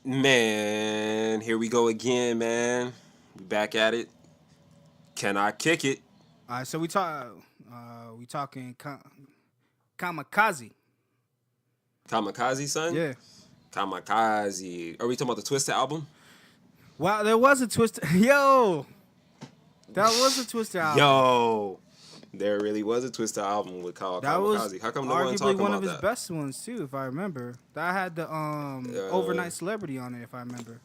Man, here we go again, man. We back at it. Can I kick it? All right, so we talking Kamikaze. Kamikaze, son? Yeah. Kamikaze. Are we talking about the Twisted album? Wow, there was a Twister. Yo, that was a Twister album. Yo, there really was a Twisted album with called That was Kamikaze. How come no one arguably talking one about of his that? best ones too, if I remember. That had the overnight celebrity on it, if I remember.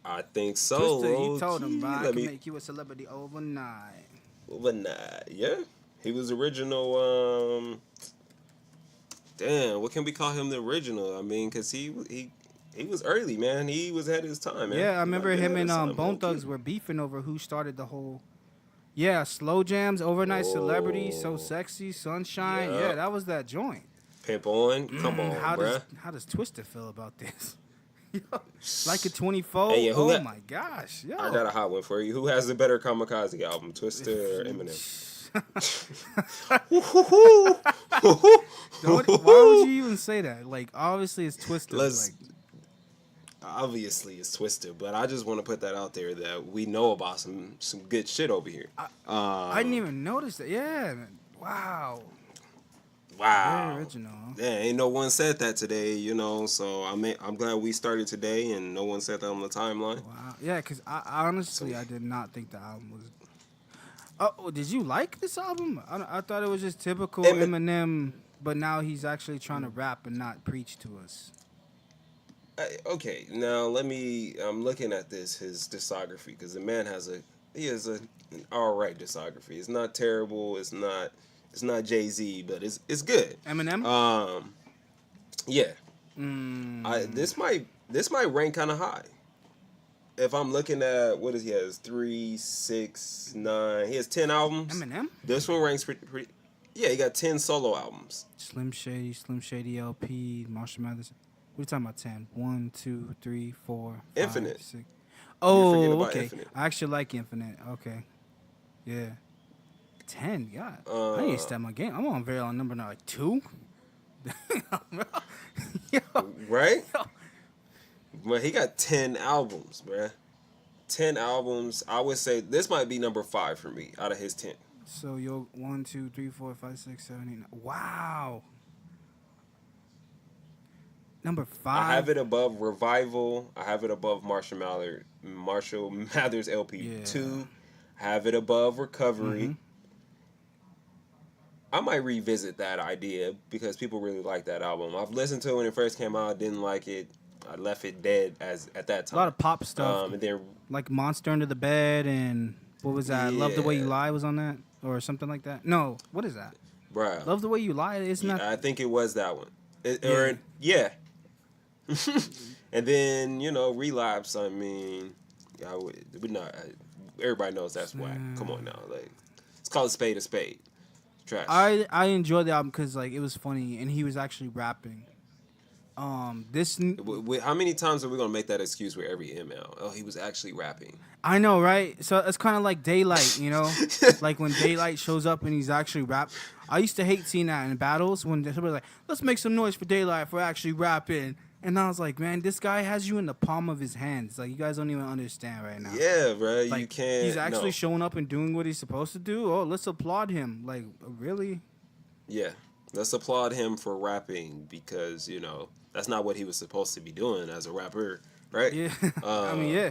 I think so. Twister, you told him, I Let can me. make you a celebrity overnight. Overnight, yeah. He was original. Damn, what can we call him? The original? I mean, cause he was early, man. He was ahead of his time, man. Yeah, I remember him and Bone Bone Thugs were beefing over who started the whole. Yeah, slow jams, overnight celebrity, so sexy, sunshine. Yeah. Yeah, that was that joint. Pimp on, come on, bruh. How does Twister feel about this? Yo, like a 24. Hey, yeah, oh my gosh. Yo. I got a hot one for you. Who has the better Kamikaze album, Twister or Eminem? Why would you even say that? Like, obviously it's Twister. Obviously it's Twister, but I just want to put that out there that we know about some good shit over here. I didn't even notice that. Yeah. Wow. Wow. Very original. Yeah, ain't no one said that today, so I'm glad we started today and no one said that on the timeline. Wow. Yeah, because I honestly, I did not think the album was... Oh, did you like this album? I thought it was just typical Eminem, but now he's actually trying to rap and not preach to us. Okay, now I'm looking at his discography, because the man has an alright discography. It's not terrible, it's not Jay-Z, but it's good. Eminem? Yeah. This might rank kind of high. If I'm looking at, what is he has? 3, 6, 9. He has 10 albums. Eminem? This one ranks pretty. Yeah, he got 10 solo albums. Slim Shady LP, Marshall Mathers. What are you talking about? 10. 1, 2, 3, 4, 5, Infinite. 6. Oh, okay. Infinite. I actually like Infinite. Okay. Yeah. 10. God. I need to step my game. I'm on very long number now, like 2. Yo. Right? Yo. But he got 10 albums, bruh. 10 albums. I would say this might be number 5 for me out of his 10. So yo, 1, 2, 3, 4, 5, 6, 7, 8, 9. Wow. Number 5. I have it above Revival. I have it above Marshall Mathers LP 2. I have it above Recovery. Mm-hmm. I might revisit that idea because people really like that album. I've listened to it when it first came out. Didn't like it. I left it dead at that time. A lot of pop stuff. And then like Monster Under the Bed and what was that? Yeah. Love the Way You Lie was on that or something like that. No, what is that? Bruh. Love the Way You Lie. Isn't that? I think it was that one. Yeah. And then Relapse. I mean, everybody knows that's whack. Come on now, like it's called a spade a spade. Trash. I enjoyed the album because like it was funny and he was actually rapping. How many times are we gonna make that excuse with every email? Oh, he was actually rapping. I know, right? So it's kind of like Daylight, like when Daylight shows up and he's actually rap. I used to hate seeing that in battles when somebody's like, "Let's make some noise for Daylight for actually rapping," and I was like, "Man, this guy has you in the palm of his hands. Like you guys don't even understand right now." Yeah, bro, like, you can't. He's actually showing up and doing what he's supposed to do. Oh, let's applaud him. Like, really? Yeah, let's applaud him for rapping because that's not what he was supposed to be doing as a rapper, right? Yeah, I mean, yeah.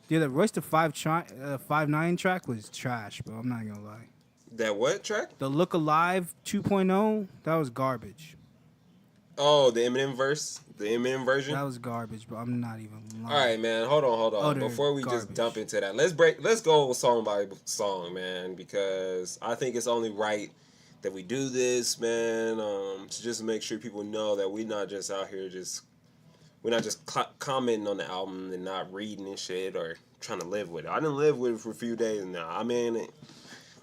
Yeah, the Royce the 5'9" track was trash, bro. I'm not gonna lie. That what track? The Look Alive 2.0, that was garbage. Oh, the Eminem version? That was garbage, bro. I'm not even lying. All right, man. Hold on. Before we just jump into that, let's go song by song, man, because I think it's only right that we do this, man, to just make sure people know that we're not just out here we're not just commenting on the album and not reading and shit or trying to live with it. I didn't live with it for a few days now. I mean,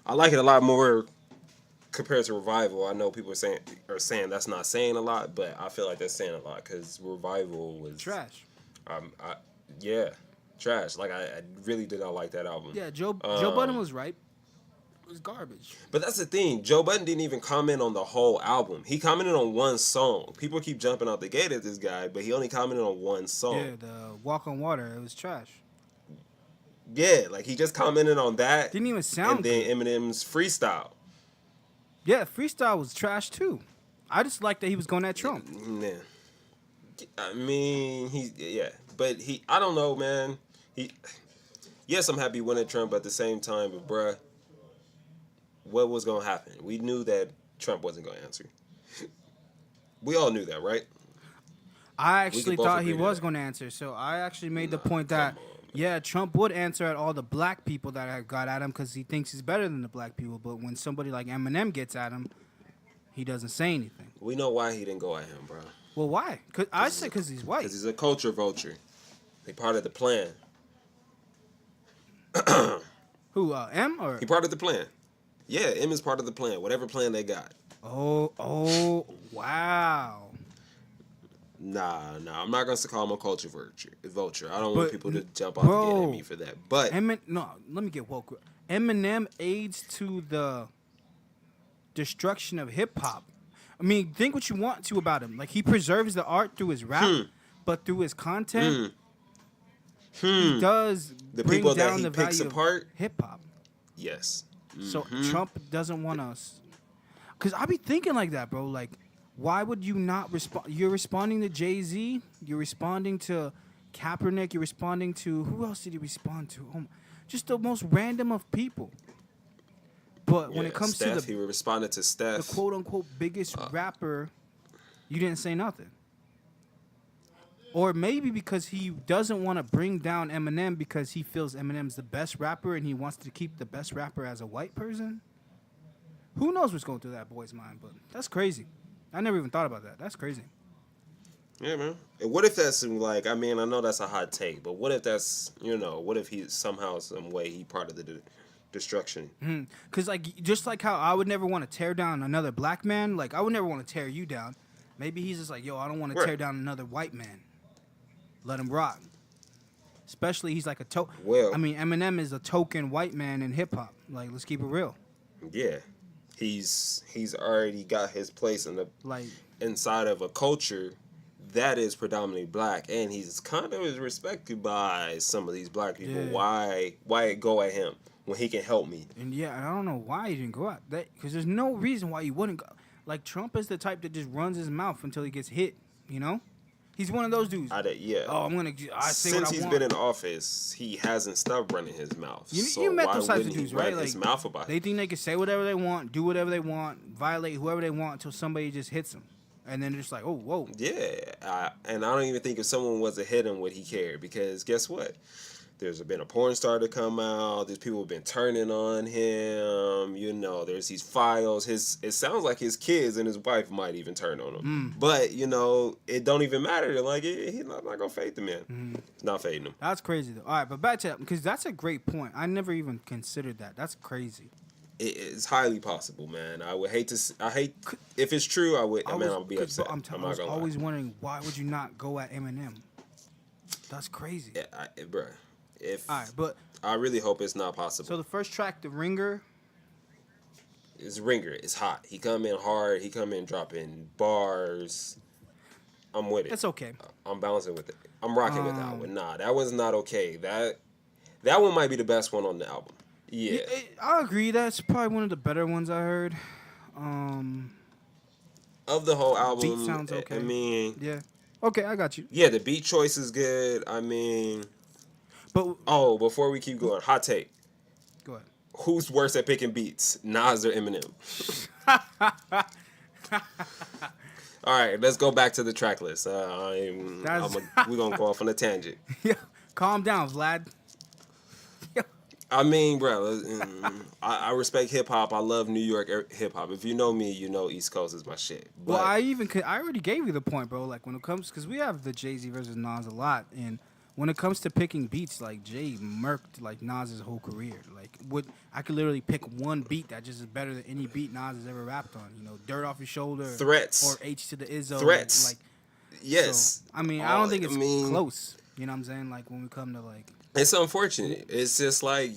I like it a lot more compared to Revival. I know people are saying that's not saying a lot, but I feel like that's saying a lot because Revival was trash. Yeah, trash. Like I really did not like that album. Yeah, Joe Budden was right. was garbage. But that's the thing. Joe Budden didn't even comment on the whole album. He commented on one song. People keep jumping out the gate at this guy, but he only commented on one song. Yeah, the Walk on Water. It was trash. Yeah, like he just commented on that. Didn't even sound good. And then Eminem's freestyle. Yeah, freestyle was trash too. I just like that he was going at Trump. Yeah. I mean, I don't know, man. Yes, I'm happy winning Trump, but at the same time, but bruh, what was going to happen? We knew that Trump wasn't going to answer. We all knew that, right? I actually thought he was going to answer, so I actually made the point that, Trump would answer at all the black people that have got at him because he thinks he's better than the black people, but when somebody like Eminem gets at him, he doesn't say anything. We know why he didn't go at him, bro. Well, why? I said because he's white. Because he's a culture vulture. They part of the plan. Who, M or? He part of the plan. Yeah, M is part of the plan. Whatever plan they got. Oh, wow. Nah. I'm not gonna call him a culture vulture. I don't want people to jump off the gate at me for that. But let me get woke. Eminem aids to the destruction of hip hop. I mean, think what you want to about him. Like, he preserves the art through his rap, but through his content, he does the bring people down that he the picks value apart. of hip hop. Yes. So Trump doesn't want us. Because I be thinking like that, bro. Like, why would you not respond? You're responding to Jay-Z. You're responding to Kaepernick. You're responding to... Who else did he respond to? Just the most random of people. But when it comes Steph, to he responded to Steph. the quote-unquote biggest rapper, you didn't say nothing. Or maybe because he doesn't want to bring down Eminem because he feels Eminem's the best rapper and he wants to keep the best rapper as a white person. Who knows what's going through that boy's mind, but that's crazy. I never even thought about that. That's crazy. Yeah, man. And what if that's like, I mean, I know that's a hot take, but what if that's, what if he somehow, some way, he part of the destruction? Because, just like how I would never want to tear down another black man, like, I would never want to tear you down. Maybe he's just like, yo, I don't want to tear down another white man. Let him rock. Especially he's like Eminem is a token white man in hip-hop. Like, let's keep it real. Yeah. He's already got his place in the inside of a culture that is predominantly black, and he's kind of respected by some of these black people. Yeah. Why go at him when he can help me? And I don't know why he didn't go at that, because there's no reason why he wouldn't go. Like, Trump is the type that just runs his mouth until he gets hit. He's one of those dudes. I say Since he's been in office, he hasn't stopped running his mouth. You met those types of dudes, right? His mouth about they think they can say whatever they want, do whatever they want, violate whoever they want until somebody just hits them. And then they're just like, oh, whoa. Yeah, and I don't even think if someone was to hit him would he care, because guess what? There's been a porn star to come out. There's people who've been turning on him. There's these files. It sounds like his kids and his wife might even turn on him. But, it don't even matter. Like, he's not going to fade the man. It's not fading him. That's crazy, though. All right, but back to that, because that's a great point. I never even considered that. That's crazy. It's highly possible, man. I hate if it's true, I'll be upset. I was always wondering, why would you not go at Eminem? That's crazy. Yeah, bruh. All right, but I really hope it's not possible. So the first track, The Ringer. It's Ringer. It's hot. He come in hard. He come in dropping bars. I'm with it. It's okay. I'm bouncing with it. I'm rocking with that one. Nah, that one's not okay. That one might be the best one on the album. Yeah. I agree. That's probably one of the better ones I heard. Of the whole album. Beat sounds okay. I mean. Yeah. Okay, I got you. Yeah, the beat choice is good. I mean. But before we keep going, hot take. Go ahead. Who's worse at picking beats, Nas or Eminem? All right, let's go back to the track list. We're gonna go off on a tangent. Yeah, calm down, Vlad. I mean, bro, I respect hip hop. I love New York hip hop. If you know me, you know East Coast is my shit. But, well, I already gave you the point, bro. Like, when it comes, because we have the Jay-Z versus Nas a lot, and when it comes to picking beats, like, Jay murked like Nas's whole career. Like, I could literally pick one beat that just is better than any beat Nas has ever rapped on. Dirt Off Your Shoulder, Threats, or H to the Izzo, Threats. Like, yes. So, I mean, I don't think it's close. You know what I'm saying? Like, when we come to like, it's unfortunate. It's just like,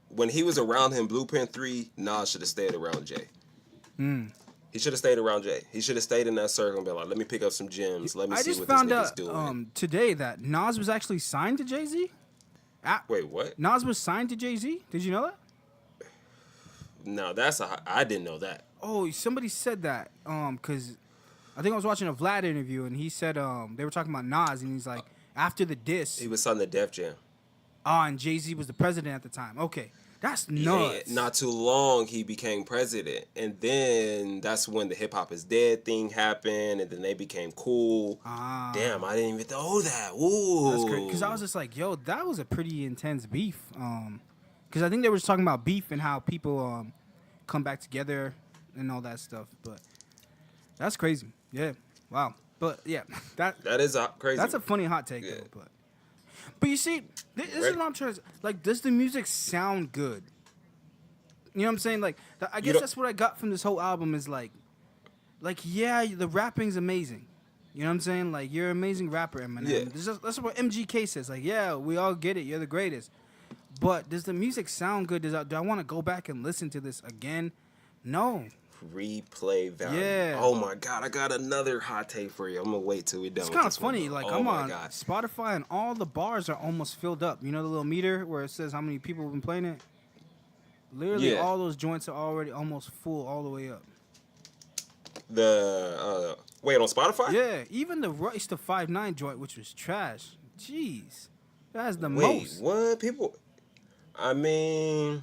when he was around him, Blueprint 3, Nas should have stayed around Jay. He should have stayed around Jay. He should have stayed in that circle and been like, let me pick up some gems. Let me see what this nigga's doing. I just found out today that Nas was actually signed to Jay-Z. Wait, what? Nas was signed to Jay-Z? Did you know that? No, I didn't know that. Oh, somebody said that. Because I think I was watching a Vlad interview, and he said they were talking about Nas, and he's like, after the diss. He was signed to Def Jam. And Jay-Z was the president at the time. Okay. That's nuts. Yeah, not too long, he became president. And then that's when the Hip Hop is Dead thing happened, and then they became cool. Damn, I didn't even know that. Ooh. That's crazy. Because I was just like, yo, that was a pretty intense beef. Because I think they were just talking about beef and how people come back together and all that stuff. But that's crazy. Yeah. Wow. But, yeah. That is crazy. That's a funny hot take, though. But you see, this is what I'm trying to say. Like, does the music sound good? You know what I'm saying? Like, I guess that's what I got from this whole album is like, yeah, the rapping's amazing. You know what I'm saying? Like, you're an amazing rapper, Eminem. Yeah. That's what MGK says. Like, yeah, we all get it. You're the greatest. But does the music sound good? Do I want to go back and listen to this again? No. Replay value. Yeah. Oh my God, I got another hot take for you. I'm gonna wait till we're done. It's kind of funny. Like I'm on Spotify and all the bars are almost filled up. You know the little meter where it says how many people have been playing it. Literally, all those joints are already almost full all the way up. Wait, on Spotify? Yeah, even the Royce the 5'9" joint, which was trash. Jeez, that has the most. Wait, what people? I mean,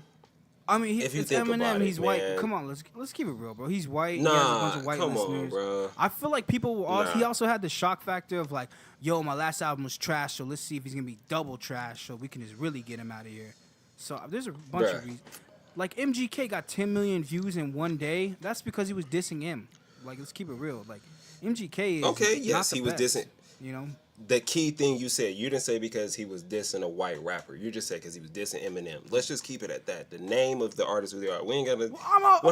if you think Eminem, about he's white. Man. Come on, let's keep it real, bro. He's white. Nah, he has a bunch of white come listeners. on, bro. I feel like people will he also had the shock factor of like, yo, my last album was trash, so let's see if he's gonna be double trash, so we can just really get him out of here. So there's a bunch of reasons. Like MGK got 10 million views in one day. That's because he was dissing him. Like, let's keep it real. Like MGK is he was dissing. You know. The key thing you said, you didn't say because he was dissing a white rapper. You just said because he was dissing Eminem. Let's just keep it at that. The name of the artist who they are. We ain't gotta. Well,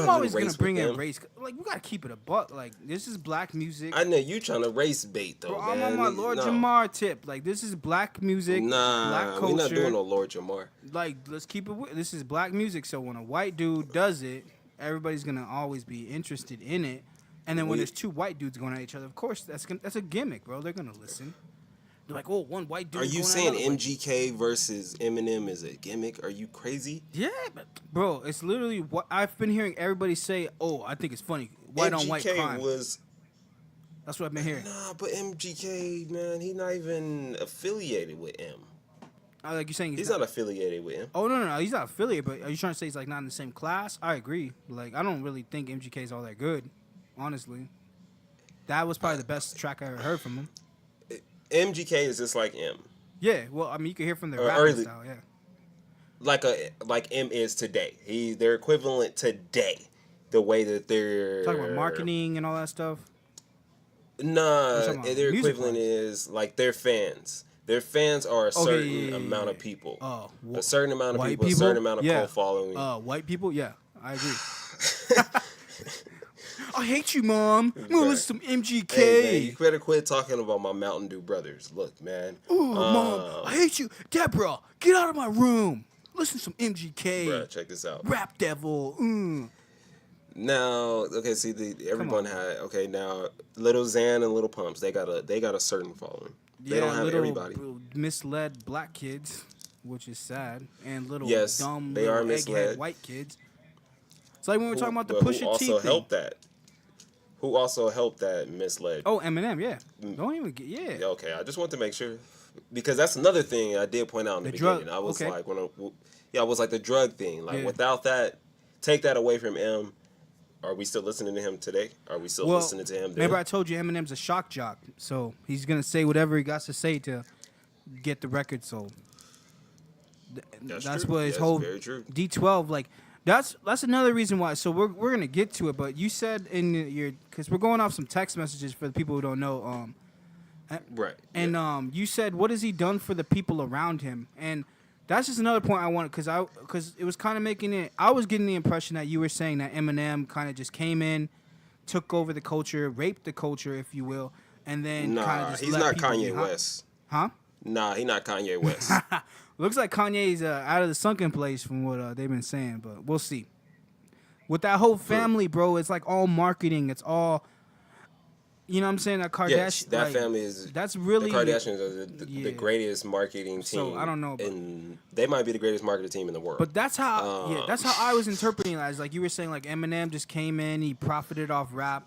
I'm always gonna bring in race. Like we gotta keep it a buck. Like this is black music. I know you trying to race bait though. Bro, man. I'm on my Lord Jamar tip. Like this is black music. Black culture. We're not doing no Lord Jamar. Like let's keep it. This is black music. So when a white dude does it, everybody's gonna always be interested in it. And then when there's two white dudes going at each other, of course that's a gimmick, bro. They're gonna listen. They're like, oh, one white dude. Are you saying MGK versus Eminem is a gimmick? Are you crazy? Yeah, bro. It's literally what I've been hearing everybody say. Oh, I think it's funny. White on white crime. That's what I've been hearing. Nah, but MGK, man, he's not even affiliated with M. Like you're saying, he's not affiliated with him. Oh no, he's not affiliated. But are you trying to say he's like not in the same class? I agree. Like I don't really think MGK is all that good, honestly. That was probably the best track I ever heard from him. MGK is just like M. Yeah, well, I mean, you can hear from their rapping style, yeah. Like M is today. They're equivalent today. The way that they're talking about marketing and all that stuff. Nah, their equivalent is like their fans. Their fans are a certain amount of people. A certain amount of people, a certain amount of cult following. White people, yeah, I agree. I hate you, Mom. I'm gonna listen to some MGK. Hey, man, you better quit talking about my Mountain Dew brothers. Look, man. Oh, Mom, I hate you. Deborah, get out of my room. Listen to some MGK. Bruh, check this out. Rap Devil. Now, okay, see, everyone had, now, Lil Xan and Lil Pumps, they got a certain following. They don't have everybody. Misled black kids, which is sad, and dumb, they are misled white kids. It's like when we were talking about the Pusha T thing. Who also helped that misled? Oh, Eminem, yeah. Don't even get, yeah. Okay, I just want to make sure. Because that's another thing I did point out in the beginning. I was like, I was like the drug thing. Like, without that, take that away from M. Are we still listening to him today? Are we still listening to him then? Remember I told you Eminem's a shock jock. So he's going to say whatever he got to say to get the record sold. That's what his whole very true. D12, like, that's another reason why. So we're going to get to it. But you said in your, because we're going off some text messages for the people who don't know. Right. And you said, what has he done for the people around him? And that's just another point I wanted, because it was kind of making it. I was getting the impression that you were saying that Eminem kind of just came in, took over the culture, raped the culture, if you will, and then kind of just he's not Kanye West. Huh? Nah, he not Kanye West. Looks like Kanye's out of the sunken place from what they've been saying, but we'll see. With that whole family, bro, it's like all marketing. It's all, you know what I'm saying? That Kardashian. Yes, that like, family is. That's really. The Kardashians are the greatest marketing team. So I don't know. And they might be the greatest marketing team in the world. But that's how, that's how I was interpreting it. As like you were saying, like Eminem just came in, he profited off rap.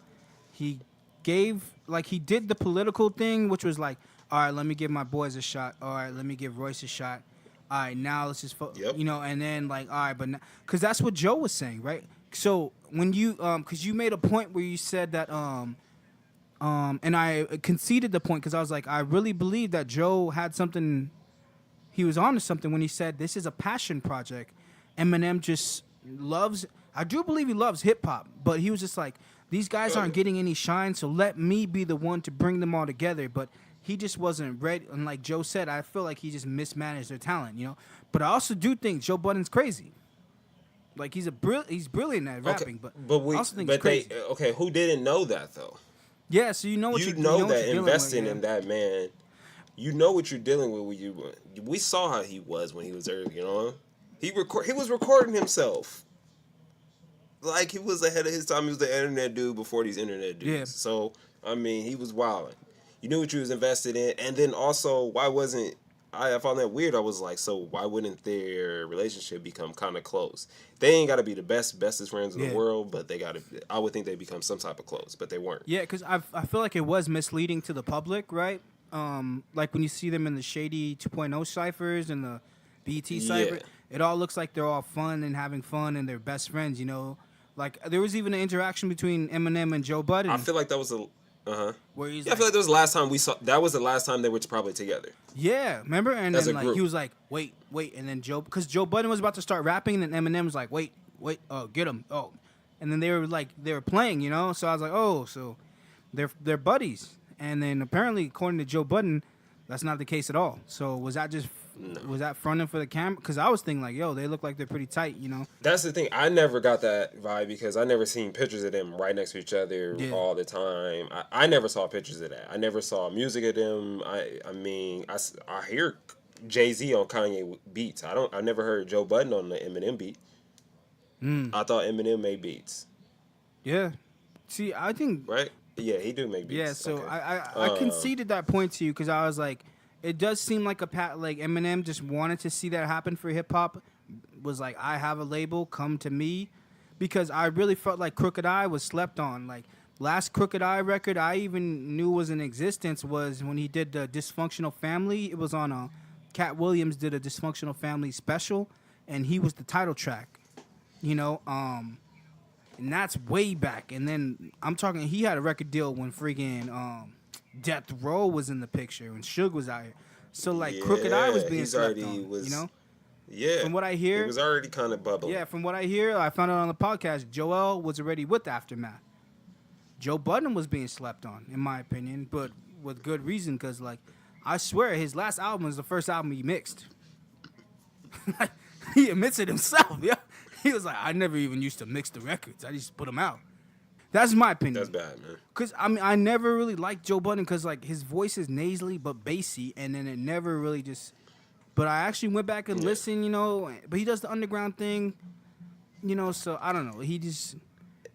He gave, like he did the political thing, which was like, all right, let me give my boys a shot. All right, let me give Royce a shot. All right, now let's just, you know, and then like, all right, but because that's what Joe was saying, right? So when you, because you made a point where you said that, and I conceded the point because I was like, I really believe that Joe had something, he was on to something when he said this is a passion project. Eminem just loves, I do believe he loves hip hop, but he was just like, these guys aren't getting any shine, so let me be the one to bring them all together. But he just wasn't ready. And like Joe said, I feel like he just mismanaged their talent, you know. But I also do think Joe Budden's crazy. Like he's brilliant at rapping, but I also think he's crazy. Who didn't know that though? Yeah, so you know what you know that investing in that man, you know what you're dealing with when you. We saw how he was when he was early, you know. He was recording himself. Like he was ahead of his time. He was the internet dude before these internet dudes. Yeah. So I mean, he was wilding. You knew what you was invested in, and then also, why wasn't I found that weird? I was like, so why wouldn't their relationship become kind of close? They ain't got to be the bestest friends in the world, but they got to. I would think they become some type of close, but they weren't. Yeah, because I feel like it was misleading to the public, right? Like when you see them in the Shady 2.0 ciphers and the BT cipher, it all looks like they're all fun and having fun and they're best friends, you know. Like there was even an interaction between Eminem and Joe Budden. I feel like that was a. Where he's I feel like that was the last time we saw. That was the last time they were probably together. Yeah, remember? And As then a like group. he was like, wait, and then because Joe Budden was about to start rapping, and then Eminem was like, wait, oh, get him, oh, and then they were playing, you know. So I was like, oh, so they're buddies, and then apparently according to Joe Budden, that's not the case at all. So was that just was that fronting for the camera? Because I was thinking like, yo, they look like they're pretty tight, you know. That's the thing. I never got that vibe because I never seen pictures of them right next to each other all the time. I never saw pictures of that. I never saw music of them. I mean, I hear Jay-Z on Kanye beats. I never heard Joe Budden on the Eminem beat. I thought Eminem made beats. Yeah. See, I think right. Yeah, he do make beats. Yeah, so okay. I conceded that point to you because I was like, it does seem like like Eminem just wanted to see that happen for hip hop. Was like, I have a label, come to me, because I really felt like Crooked I was slept on. Like last Crooked I record I even knew was in existence was when he did the Dysfunctional Family. It was on Cat Williams did a Dysfunctional Family special, and he was the title track. You know, and that's way back. And then I'm talking, he had a record deal when freaking Death Row was in the picture when Suge was out here. So like Crooked I was being slept on, you know? Yeah. From what I hear, it was already kind of bubbling. Yeah, from what I hear, I found out on the podcast, Joel was already with Aftermath. Joe Budden was being slept on, in my opinion, but with good reason, because like I swear his last album is the first album he mixed. He admits it himself, yeah. He was like, I never even used to mix the records. I just put them out. That's my opinion. That's bad, man. Because, I mean, I never really liked Joe Budden because, like, his voice is nasally but bassy, and then it never really just... But I actually went back and listened, you know, but he does the underground thing, you know, so I don't know. He just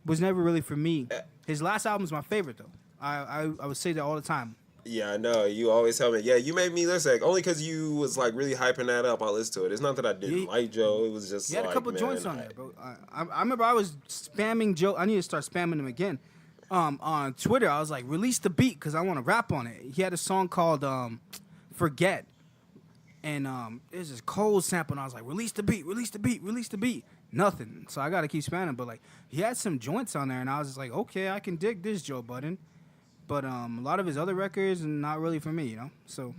was never really for me. His last album is my favorite, though. I would say that all the time. Yeah, I know. You always tell me, you made me listen. Only because you was, like, really hyping that up, I listened to it. It's not that I didn't like Joe. It was just, he had a couple joints on there, bro. I remember I was spamming Joe. I need to start spamming him again. On Twitter, I was like, release the beat because I want to rap on it. He had a song called Forget. And there's this cold sample, and I was like, release the beat, release the beat, release the beat. Nothing. So I got to keep spamming. But, like, he had some joints on there, and I was just like, okay, I can dig this Joe Budden. But a lot of his other records, not really for me, you know? So,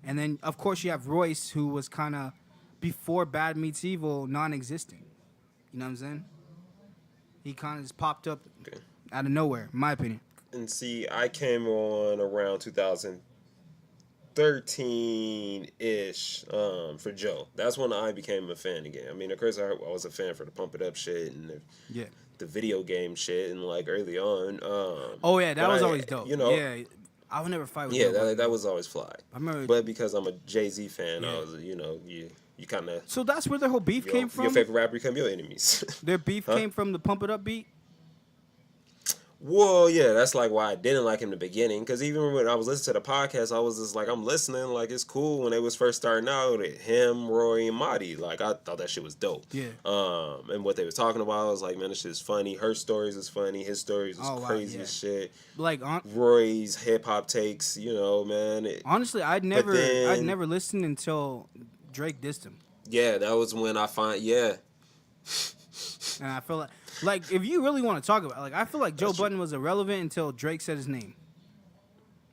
and then, of course, you have Royce, who was kind of, before Bad Meets Evil, non-existent. You know what I'm saying? He kind of just popped up out of nowhere, in my opinion. And see, I came on around 2013-ish for Joe. That's when I became a fan again. I mean, of course, I was a fan for the Pump It Up shit and the video game shit and, like, early on. That was always dope. You know, I would never fight with Yeah, Joe Budden. that was always fly. I remember, but because I'm a Jay-Z fan, Yeah. I was, you kind of. So that's where their whole beef came from. Your favorite rapper become your enemies. Their beef came from the Pump It Up beat. Well, yeah, that's like why I didn't like him in the beginning. Because even when I was listening to the podcast, I was just like, I'm listening. Like, it's cool when they was first starting out. Him, Roy, and Marty. Like, I thought that shit was dope. Yeah. And what they was talking about, I was like, man, this shit is funny. Her stories is funny. His stories is crazy as shit. Like Roy's hip hop takes, man. Honestly, I'd never listened until Drake dissed him. Yeah, that was when I and I feel like if you really want to talk about, like, I feel like Joe Budden was irrelevant until Drake said his name,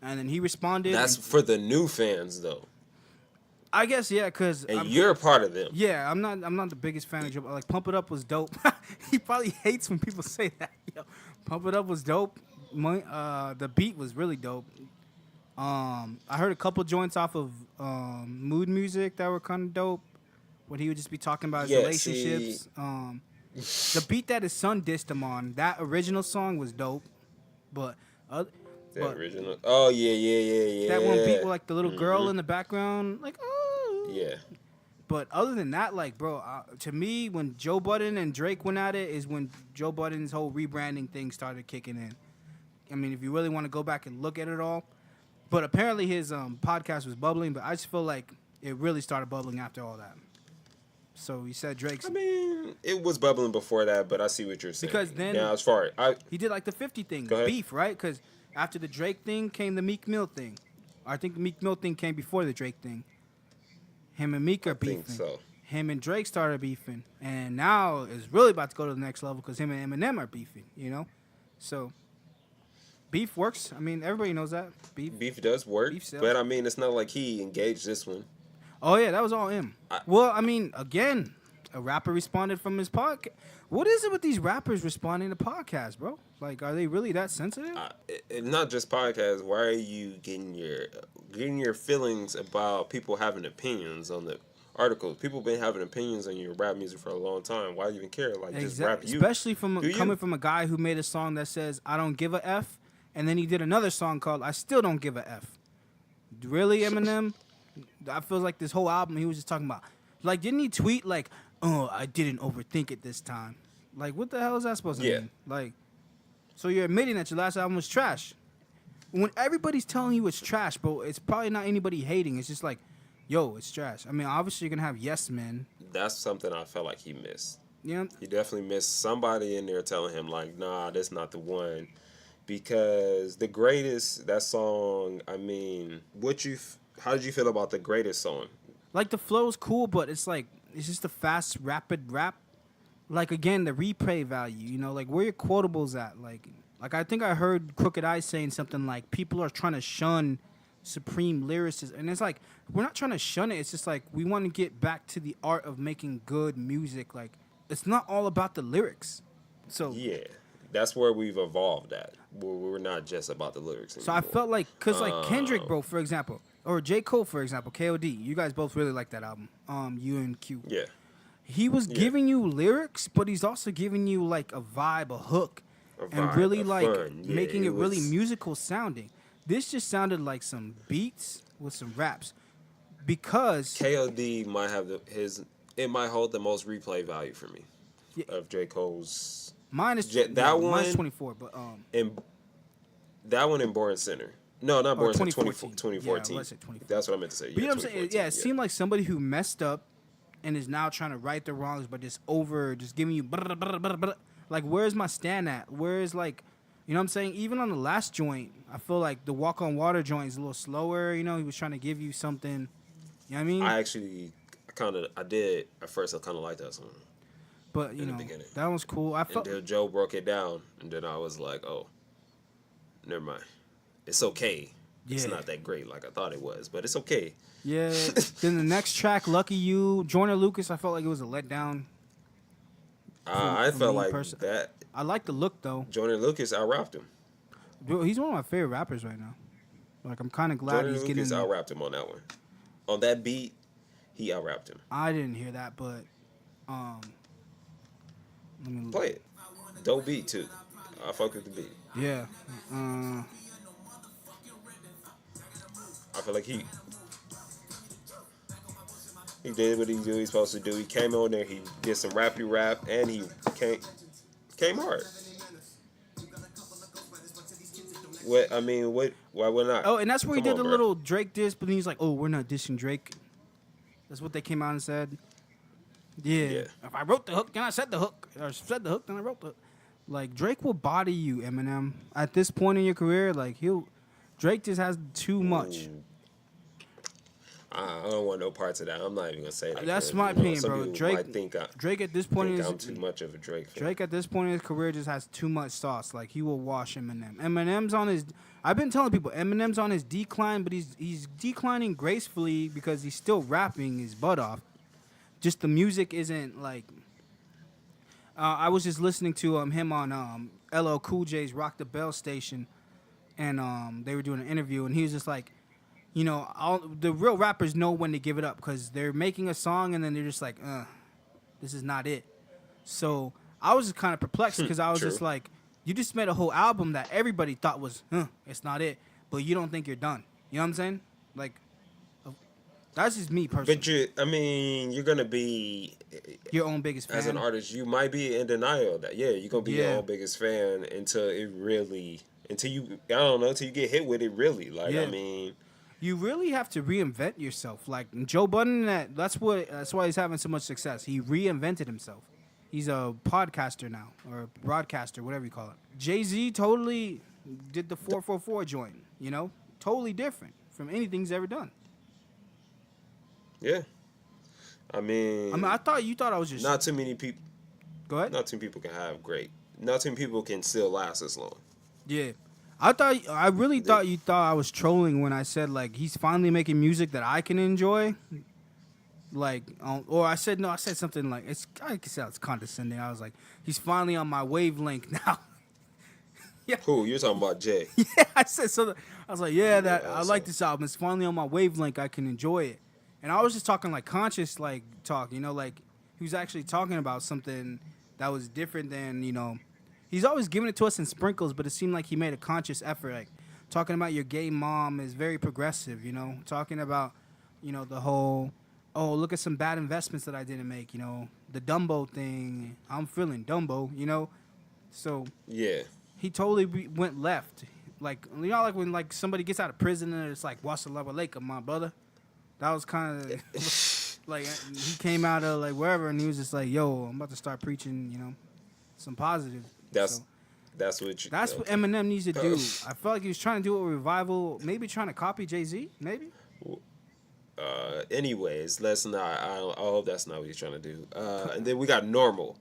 and then he responded. That's for the new fans, though. I guess, yeah, because you're a part of them. Yeah, I'm not the biggest fan of Joe. Like, Pump It Up was dope. He probably hates when people say that. Yo, Pump It Up was dope. The beat was really dope. I heard a couple joints off of Mood Music that were kind of dope. When he would just be talking about his relationships. The beat that his son dissed him on, that original song was dope. But original. Oh yeah. That one beat with like the little girl in the background, like oh. Yeah. But other than that, like, bro, to me, when Joe Budden and Drake went at it, is when Joe Budden's whole rebranding thing started kicking in. I mean, if you really want to go back and look at it all, but apparently his podcast was bubbling. But I just feel like it really started bubbling after all that. So you said Drake's. I mean, it was bubbling before that, but I see what you're saying. Because then as far he did like the 50 thing, Go ahead. beef, right? Because after the Drake thing came the Meek Mill thing. I think the Meek Mill thing came before the Drake thing. Him and Meek are beefing. I think so. Him and Drake started beefing, and now it's really about to go to the next level because him and Eminem are beefing. So beef works. I mean, everybody knows that beef does work. Beef sells. But I mean, it's not like he engaged this one. Oh, yeah, that was all him. Well, I mean, again, a rapper responded from his podcast. What is it with these rappers responding to podcasts, bro? Like, are they really that sensitive? Not just podcasts. Why are you getting your feelings about people having opinions on the articles? People been having opinions on your rap music for a long time. Why do you even care? Like, just rap you. Especially coming from a guy who made a song that says, I don't give a F, and then he did another song called I Still Don't Give a F. Really, Eminem? I feel like this whole album he was just talking about. Like, didn't he tweet like, "Oh, I didn't overthink it this time"? Like, what the hell is that supposed to mean? Like, so you're admitting that your last album was trash. When everybody's telling you it's trash, bro, it's probably not anybody hating. It's just like, yo, it's trash. I mean, obviously you're gonna have yes men. That's something I felt like he missed. Yeah, he definitely missed somebody in there telling him like, nah, that's not the one. Because the greatest, that song. I mean, how did you feel about the greatest song? Like, the flow's cool, but it's like, it's just a fast, rapid rap. Like, again, the replay value, like, where your quotables at? Like I think I heard Crooked Eye saying something like, people are trying to shun supreme lyricists. And it's like, we're not trying to shun it. It's just like, we want to get back to the art of making good music. Like, it's not all about the lyrics. So yeah, that's where we've evolved at. We're not just about the lyrics anymore. So I felt like, because like Kendrick, bro, for example, or J. Cole, for example, KOD, you guys both really like that album, you and Q. Yeah. He was giving you lyrics, but he's also giving you like a vibe, a hook, and really like making it really musical sounding. This just sounded like some beats with some raps. Because KOD might have it might hold the most replay value for me of J. Cole's. Mine is mine's 24, but and that one in Born Center. No, not Born Center. 2014. Yeah, let's say 2014. That's what I meant to say. But you know what I'm saying? Yeah, it seemed like somebody who messed up and is now trying to right the wrongs, but just giving you like, where's my stand at? Where's like, you know what I'm saying? Even on the last joint, I feel like the Walk on Water joint is a little slower. He was trying to give you something. You know what I mean? I actually did at first. I kind of liked that song. But in the beginning, that was cool. Until Joe broke it down, and then I was like, oh, never mind. It's okay. Yeah. It's not that great like I thought it was, but it's okay. Yeah. Then the next track, Lucky You, Joyner Lucas, I felt like it was a letdown. I felt like that. I like the look, though. Joyner Lucas out-rapped him. Dude, he's one of my favorite rappers right now. Like, I'm kind of glad he's getting... Joyner Lucas out-rapped him on that one. On that beat, he out-rapped him. I didn't hear that, but... Let me play it. Dope beat, too. I fuck with the beat. Yeah. I feel like he did what he's supposed to do. He came on there, he did some rappy rap, and he came hard. What I mean, what? Why would not? Oh, and that's where he did the little Drake diss, but then he's like, "Oh, we're not dissing Drake." That's what they came out and said. Yeah. If I wrote the hook, then I said the hook. Or said the hook, then I wrote the hook. Like, Drake will body you, Eminem. At this point in your career, like, Drake just has too much. I don't want no parts of that. I'm not even gonna say that. That's my opinion, bro. Drake at this point I'm too much of a Drake fan. Drake at this point in his career just has too much sauce. Like, he will wash Eminem. Eminem's on his. I've been telling people Eminem's on his decline, but he's declining gracefully because he's still rapping his butt off. Just the music isn't like. I was just listening to him on LL Cool J's Rock the Bell station, and they were doing an interview, and he was just like, you know, the real rappers know when to give it up because they're making a song and then they're just like, this is not it. So I was just kind of perplexed because I was just like, you just made a whole album that everybody thought was, it's not it, but you don't think you're done. You know what I'm saying? Like, that's just me personally. But you're gonna be your own biggest fan as an artist. You might be in denial of that. Yeah, you're gonna be your own biggest fan until you get hit with it. Really, like you really have to reinvent yourself. Like Joe Budden, that's why he's having so much success. He reinvented himself. He's a podcaster now, or a broadcaster, whatever you call it. Jay-Z totally did the 444 joint. You know, totally different from anything he's ever done. Yeah, I mean, I thought you thought I was just not too many people. Go ahead. Not too many people can have great. Not too many people can still last as long. Yeah. I really thought you thought I was trolling when I said like he's finally making music that I can enjoy. Like, or I said something like I can say it's condescending. I was like, he's finally on my wavelength now. Yeah. Who you're talking about, Jay? Yeah, I said something. I was like, I like this album. It's finally on my wavelength. I can enjoy it. And I was just talking like conscious like talk, you know, like he was actually talking about something that was different than, you know. He's always giving it to us in sprinkles, but it seemed like he made a conscious effort. Like, talking about your gay mom is very progressive, you know. Talking about, you know, the whole, look at some bad investments that I didn't make, you know. The Dumbo thing. I'm feeling Dumbo, you know. So, yeah. He totally went left. Like, you know, like when like somebody gets out of prison and it's like, what's the love of Lake, my brother? That was kind of, like, he came out of, like, wherever, and he was just like, yo, I'm about to start preaching, you know, some positive. That's what Eminem needs to do. I felt like he was trying to do a revival, maybe trying to copy Jay-Z, maybe. Anyways, let's not. I hope that's not what he's trying to do. And then we got Normal.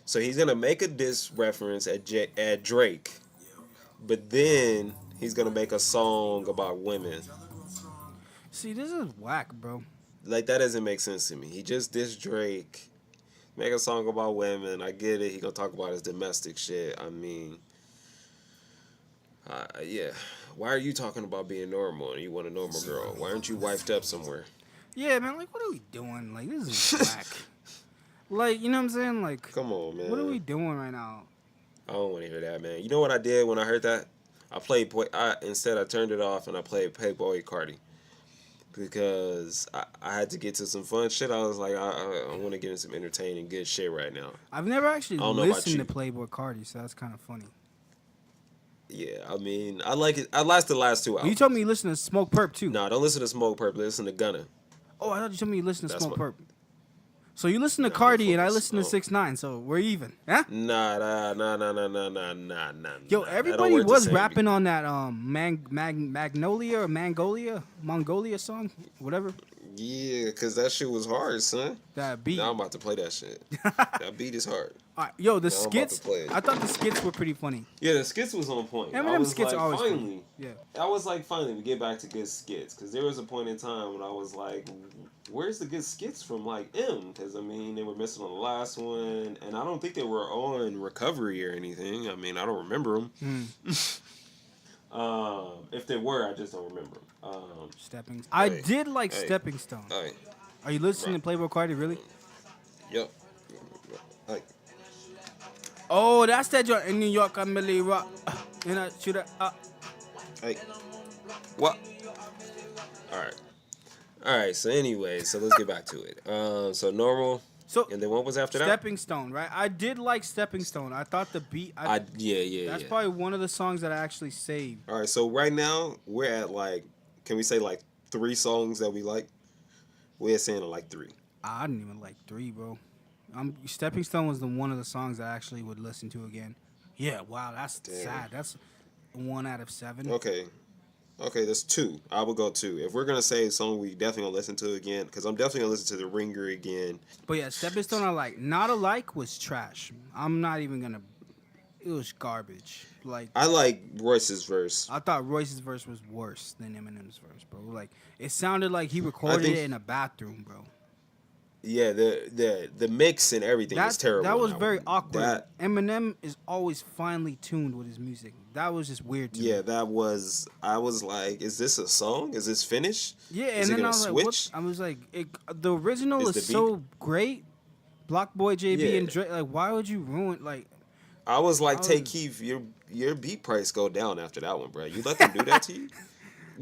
So he's gonna make a diss reference at Drake, but then he's gonna make a song about women. See, this is whack, bro. Like, that doesn't make sense to me. He just dissed Drake. Make a song about women. I get it. He gonna talk about his domestic shit. I mean, yeah. Why are you talking about being normal and you want a normal girl? Why aren't you wifed up somewhere? Yeah, man. Like, what are we doing? Like, this is whack. Like, you know what I'm saying? Like, come on, man. What are we doing right now? I don't want to hear that, man. You know what I did when I heard that? Instead I turned it off and I played Playboy Cardi. Because I had to get to some fun shit. I was like, I want to get in some entertaining good shit right now. I've never actually listened to Playboy Cardi, so that's kind of funny. Yeah, I mean, I like it. I liked the last 2 albums. You told me you listen to Smoke Perp, too. No, don't listen to Smoke Perp. Listen to Gunna. Oh, I thought you told me you listen to Smoke Perp. So you listen to Cardi and I listen to 6ix9ine, so we're even. Huh? Nah. Yo, everybody was rapping on that Magnolia or Mongolia song, whatever. Yeah, because that shit was hard, son. That beat. Now I'm about to play that shit. That beat is hard. All right, yo, the skits. I thought the skits were pretty funny. Yeah, the skits was on point. Eminem skits are always funny. Yeah. I was like, finally, we get back to good skits. Because there was a point in time when I was like, where's the good skits from, like, Because, I mean, they were missing on the last one. And I don't think they were on Recovery or anything. I mean, I don't remember them. If they were, I just don't remember them. I did like Stepping Stone. Are you listening to Playboy Cardi, really? Yep. Oh, that's that joint in New York. I'm Millie Rock. You know, shoot it up. Hey. What? All right. All right. So anyway, so let's get back to it. So normal. So and then what was after that? Stepping Stone, right? I did like Stepping Stone. I thought the beat. That's probably one of the songs that I actually saved. All right. So right now we're at like, can we say like 3 songs that we like? We're saying like 3. I didn't even like 3, bro. Stepping Stone was one of the songs I actually would listen to again. Yeah. Wow. That's sad. That's 1 out of 7. Okay, that's 2. I would go 2. If we're gonna say a song we definitely gonna listen to again, because I'm definitely gonna listen to The Ringer again. But yeah, Stepping Stone I like. Not Alike was trash. I'm not even gonna. It was garbage. Like I like Royce's verse. I thought Royce's verse was worse than Eminem's verse, bro. Like it sounded like he recorded it in a bathroom, bro. Yeah, the mix and everything is terrible. That was very awkward. Eminem is always finely tuned with his music. That was just weird to me. Yeah, that was. I was like, is this a song? Is this finished? Yeah, and then I was like, what? I was like, the original is so great. Block Boy JB and Drake. Like, why would you ruin? Like, I was like, Take Keith, your beat price go down after that one, bro. You let them do that to you?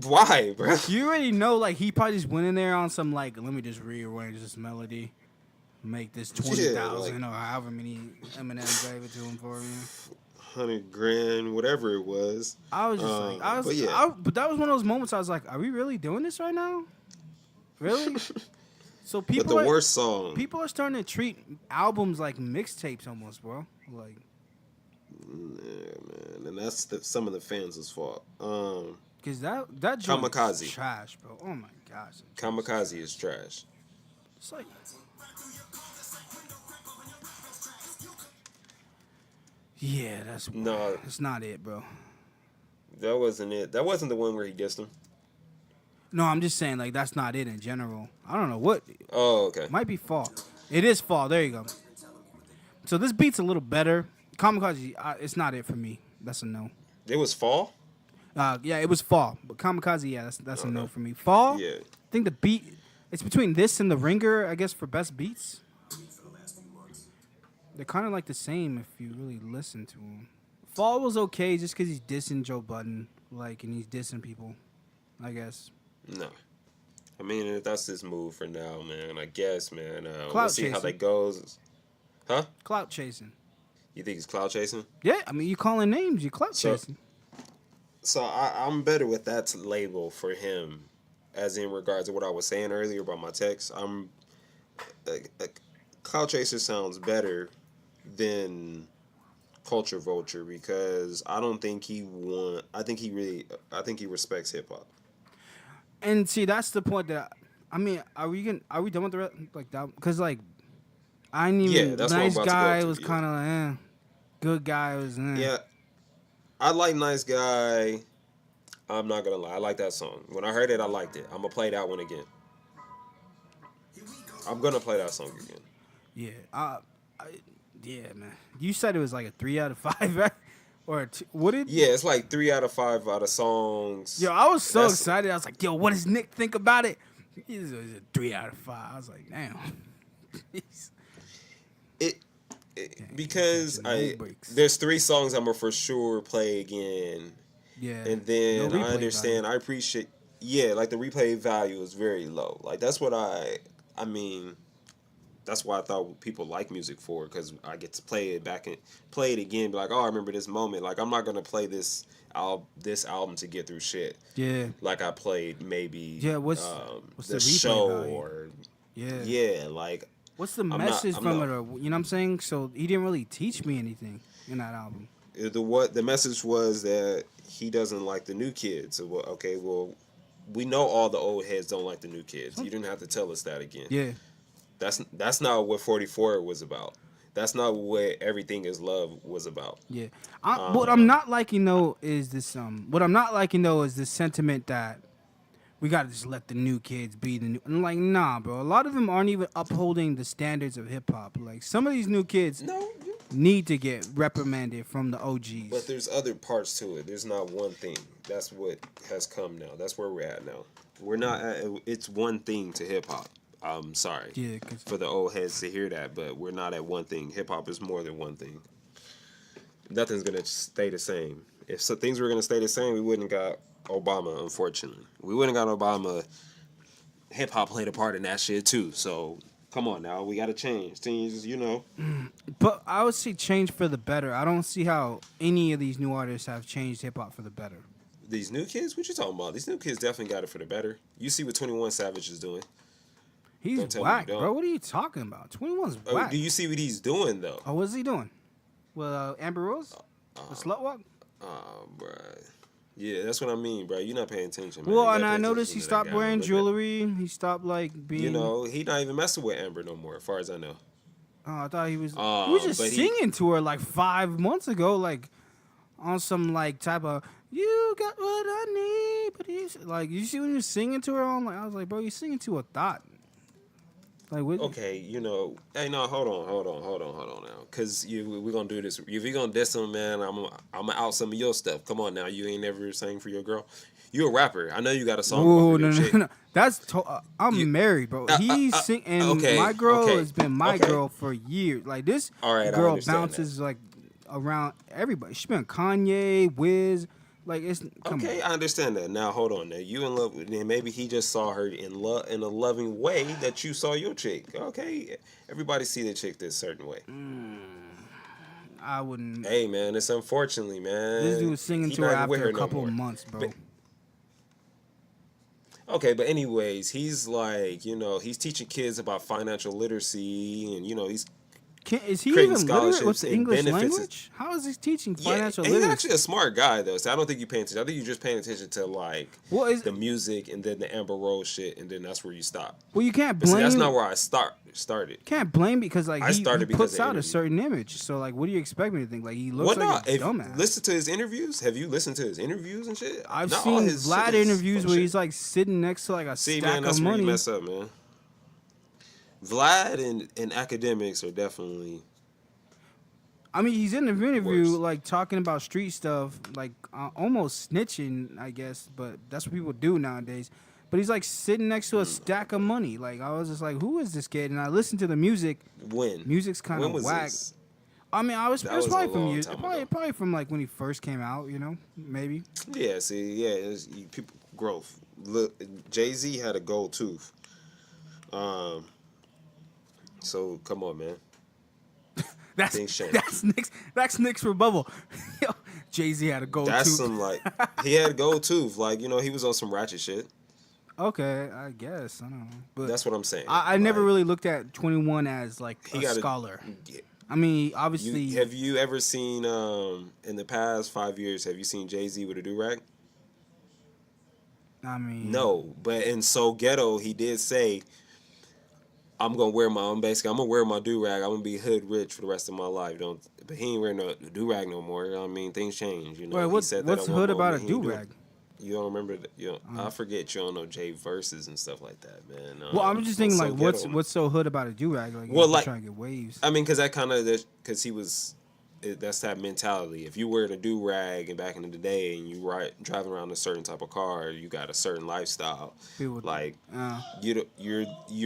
Why, bro? You already know, like, he probably just went in there on some, like, let me just rearrange this melody, make this 20,000 or however many Eminem gave it to him for me. $100,000, whatever it was. I was just but that was one of those moments I was like, are we really doing this right now? Really? So people, but the worst song. People are starting to treat albums like mixtapes almost, bro. Like, yeah, man, and that's some of the fans' fault. Cause that joint Kamikaze is trash, bro. Oh my gosh. Kamikaze is trash. It's like, yeah, that's not it, bro. That wasn't it. That wasn't the one where he dissed him. No, I'm just saying, like, that's not it in general. I don't know what. Oh, okay. Might be Fall. It is Fall. There you go. So this beat's a little better. Kamikaze, it's not it for me. That's a no. It was Fall? Yeah, it was Fall. But Kamikaze, yeah, that's a no for me. Fall, yeah. I think the beat, it's between this and The Ringer, I guess, for best beats. They're kind of like the same if you really listen to them. Fall was okay just because he's dissing Joe Budden, like, and he's dissing people, I guess. No. I mean, if that's his move for now, man, I guess, man. We'll see how that goes. Huh? Clout chasing. You think he's clout chasing? Yeah, I mean, you calling names, you clout chasing. So I'm better with that label for him, as in regards to what I was saying earlier about my text. Clout chaser sounds better than Culture Vulture because I don't think I think he respects hip hop. And see, that's the point that are we done with the rest, like that? Because like I didn't even. That's Nice what I'm about Guy to go to, was kind of like, Good Guy was. Yeah, I like Nice Guy. I'm not gonna lie, I like that song. When I heard it, I liked it. I'm gonna play that one again. I'm gonna play that song again. Yeah, yeah, man. You said it was like a 3 out of 5, right? Or a 2, what did? Yeah, it's like 3 out of 5 out of songs. Yo, I was so excited. I was like, yo, what does Nick think about it? He's a 3 out of 5. I was like, damn. Because there's 3 songs I'm gonna for sure play again. Yeah. And then I understand. Value. I appreciate. Yeah, like the replay value is very low. Like that's what I mean. That's why I thought people like music for, because I get to play it back and play it again. Be like, oh, I remember this moment. Like I'm not gonna play this album to get through shit. Yeah. Like I played maybe. Yeah. What's the the show value? or. Yeah. Yeah, like. What's the message from it? Or, you know what I'm saying? So he didn't really teach me anything in that album. The message was that he doesn't like the new kids. So, okay, well, we know all the old heads don't like the new kids. You didn't have to tell us that again. Yeah. That's not what 44 was about. That's not what Everything Is Love was about. Yeah. What I'm not liking though is this sentiment that we gotta just let the new kids be the new. I'm like, nah, bro. A lot of them aren't even upholding the standards of hip hop. Like some of these new kids need to get reprimanded from the OGs. But there's other parts to it. There's not one thing. That's what has come now. That's where we're at now. We're not at, it's one thing to hip hop. I'm sorry for the old heads to hear that, but we're not at one thing. Hip hop is more than one thing. Nothing's gonna stay the same. If things were gonna stay the same, we wouldn't got Obama, unfortunately. We wouldn't got Obama. Hip hop played a part in that shit too. So come on now, we gotta change things. But I would say change for the better. I don't see how any of these new artists have changed hip hop for the better. These new kids, what you talking about? These new kids definitely got it for the better. You see what 21 Savage is doing. He's whack, bro. What are you talking about? 21's whack. Do you see what he's doing though? Oh, what's he doing? Well, Amber Rose, the slut walk. Oh, bruh. Yeah, that's what I mean, bro. You're not paying attention, man. Well, and I noticed he stopped wearing jewelry. He stopped being. He not even messing with Amber no more, as far as I know. Oh, I thought he was. He was just singing to her 5 months ago, on some type of "You got what I need," but he's you see when you're singing to her on I was like, bro, you're singing to a thought. What? Okay, hey, no, hold on now, cause we're gonna do this. If you're gonna diss him, man, I'm gonna out some of your stuff. Come on now, you ain't never sang for your girl. You a rapper. I know you got a song. Ooh, no. That's I'm married, bro. He's sing, and my girl has been my girl for years. This girl bounces around everybody. She's been Kanye, Wiz. I understand that. Now hold on. Now you in love with him. Maybe he just saw her in a loving way that you saw your chick. Okay, everybody see the chick this certain way. I wouldn't. Hey man, it's unfortunately, man. This dude was singing to her after a couple of months, bro. But anyways, he's he's teaching kids about financial literacy, and he's. Is he even literate with the English language? How is he teaching financial literacy? He's actually a smart guy, though, so I don't think you're paying attention. I think you're just paying attention to, the music and then the Amber Rose shit, and then that's where you stop. Well, you can't blame... that's not where I started. Can't blame because, he puts out a certain image. So, what do you expect me to think? He looks like a dumbass. Listen to his interviews. Have you listened to his interviews and shit? I've seen Vlad interviews where he's, sitting next to, a stack of money. See, man, that's where you mess up, man. Vlad and academics are definitely... I mean, he's in the interview, talking about street stuff, almost snitching, I guess, but that's what people do nowadays. But he's, sitting next to a stack of money. I was just who is this kid? And I listened to the music. When? Music's kind of whack. This? I mean, it was probably from you. Probably from, when he first came out, maybe. Yeah, see, people, growth. Look, Jay-Z had a gold tooth. So, come on, man. That's Nick's rebuttal. Jay-Z had a gold tooth. He had a gold tooth. He was on some ratchet shit. Okay, I guess. I don't know. But that's what I'm saying. I never really looked at 21 as a scholar. I mean, obviously. Have you ever seen, in the past 5 years, have you seen Jay-Z with a do-rag? I mean. No, but in So Ghetto, he did say, I'm gonna wear I'm gonna wear my do-rag. I'm gonna be hood rich for the rest of my life. But he ain't wearing no do-rag no more. I mean, things change. Wait, what's hood about a do-rag? You don't remember that? I forget. You don't know Jay verses and stuff like that, man. Well, I'm just thinking what's so hood about a do-rag? Trying to get waves. I mean, because he was. That's that mentality. If you wear the do-rag and back in the day and you driving around a certain type of car, you got a certain lifestyle. You're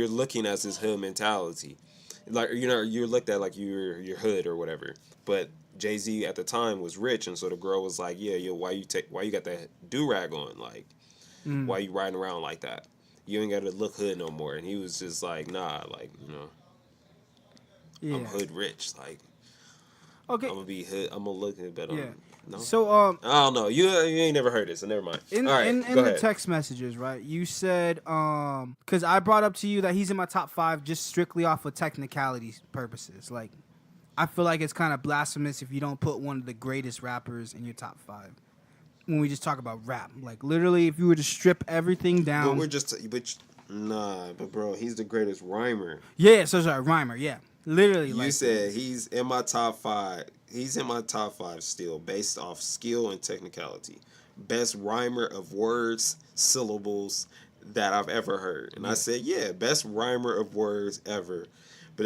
looking at this hood mentality. You're looked at like you're hood or whatever. But Jay-Z at the time was rich, and so the girl was like, "Yeah, why you got that do-rag on? Why you riding around like that? You ain't got to look hood no more." And he was just like, "Nah, I'm hood rich, Okay. I'm gonna be hood. I'm gonna look at better. Yeah. No. So I don't know. You ain't never heard it, so never mind. In the text messages, right? You said because I brought up to you that he's in my top 5 just strictly off of technicality purposes. I feel like it's kind of blasphemous if you don't put one of the greatest rappers in your top 5. When we just talk about rap, literally, if you were to strip everything down. But bro, he's the greatest rhymer. Yeah, so sorry, rhymer. Yeah. Literally, you said he's in my top 5. He's in my top 5 still, based off skill and technicality. Best rhymer of words, syllables that I've ever heard. And I said, best rhymer of words ever. But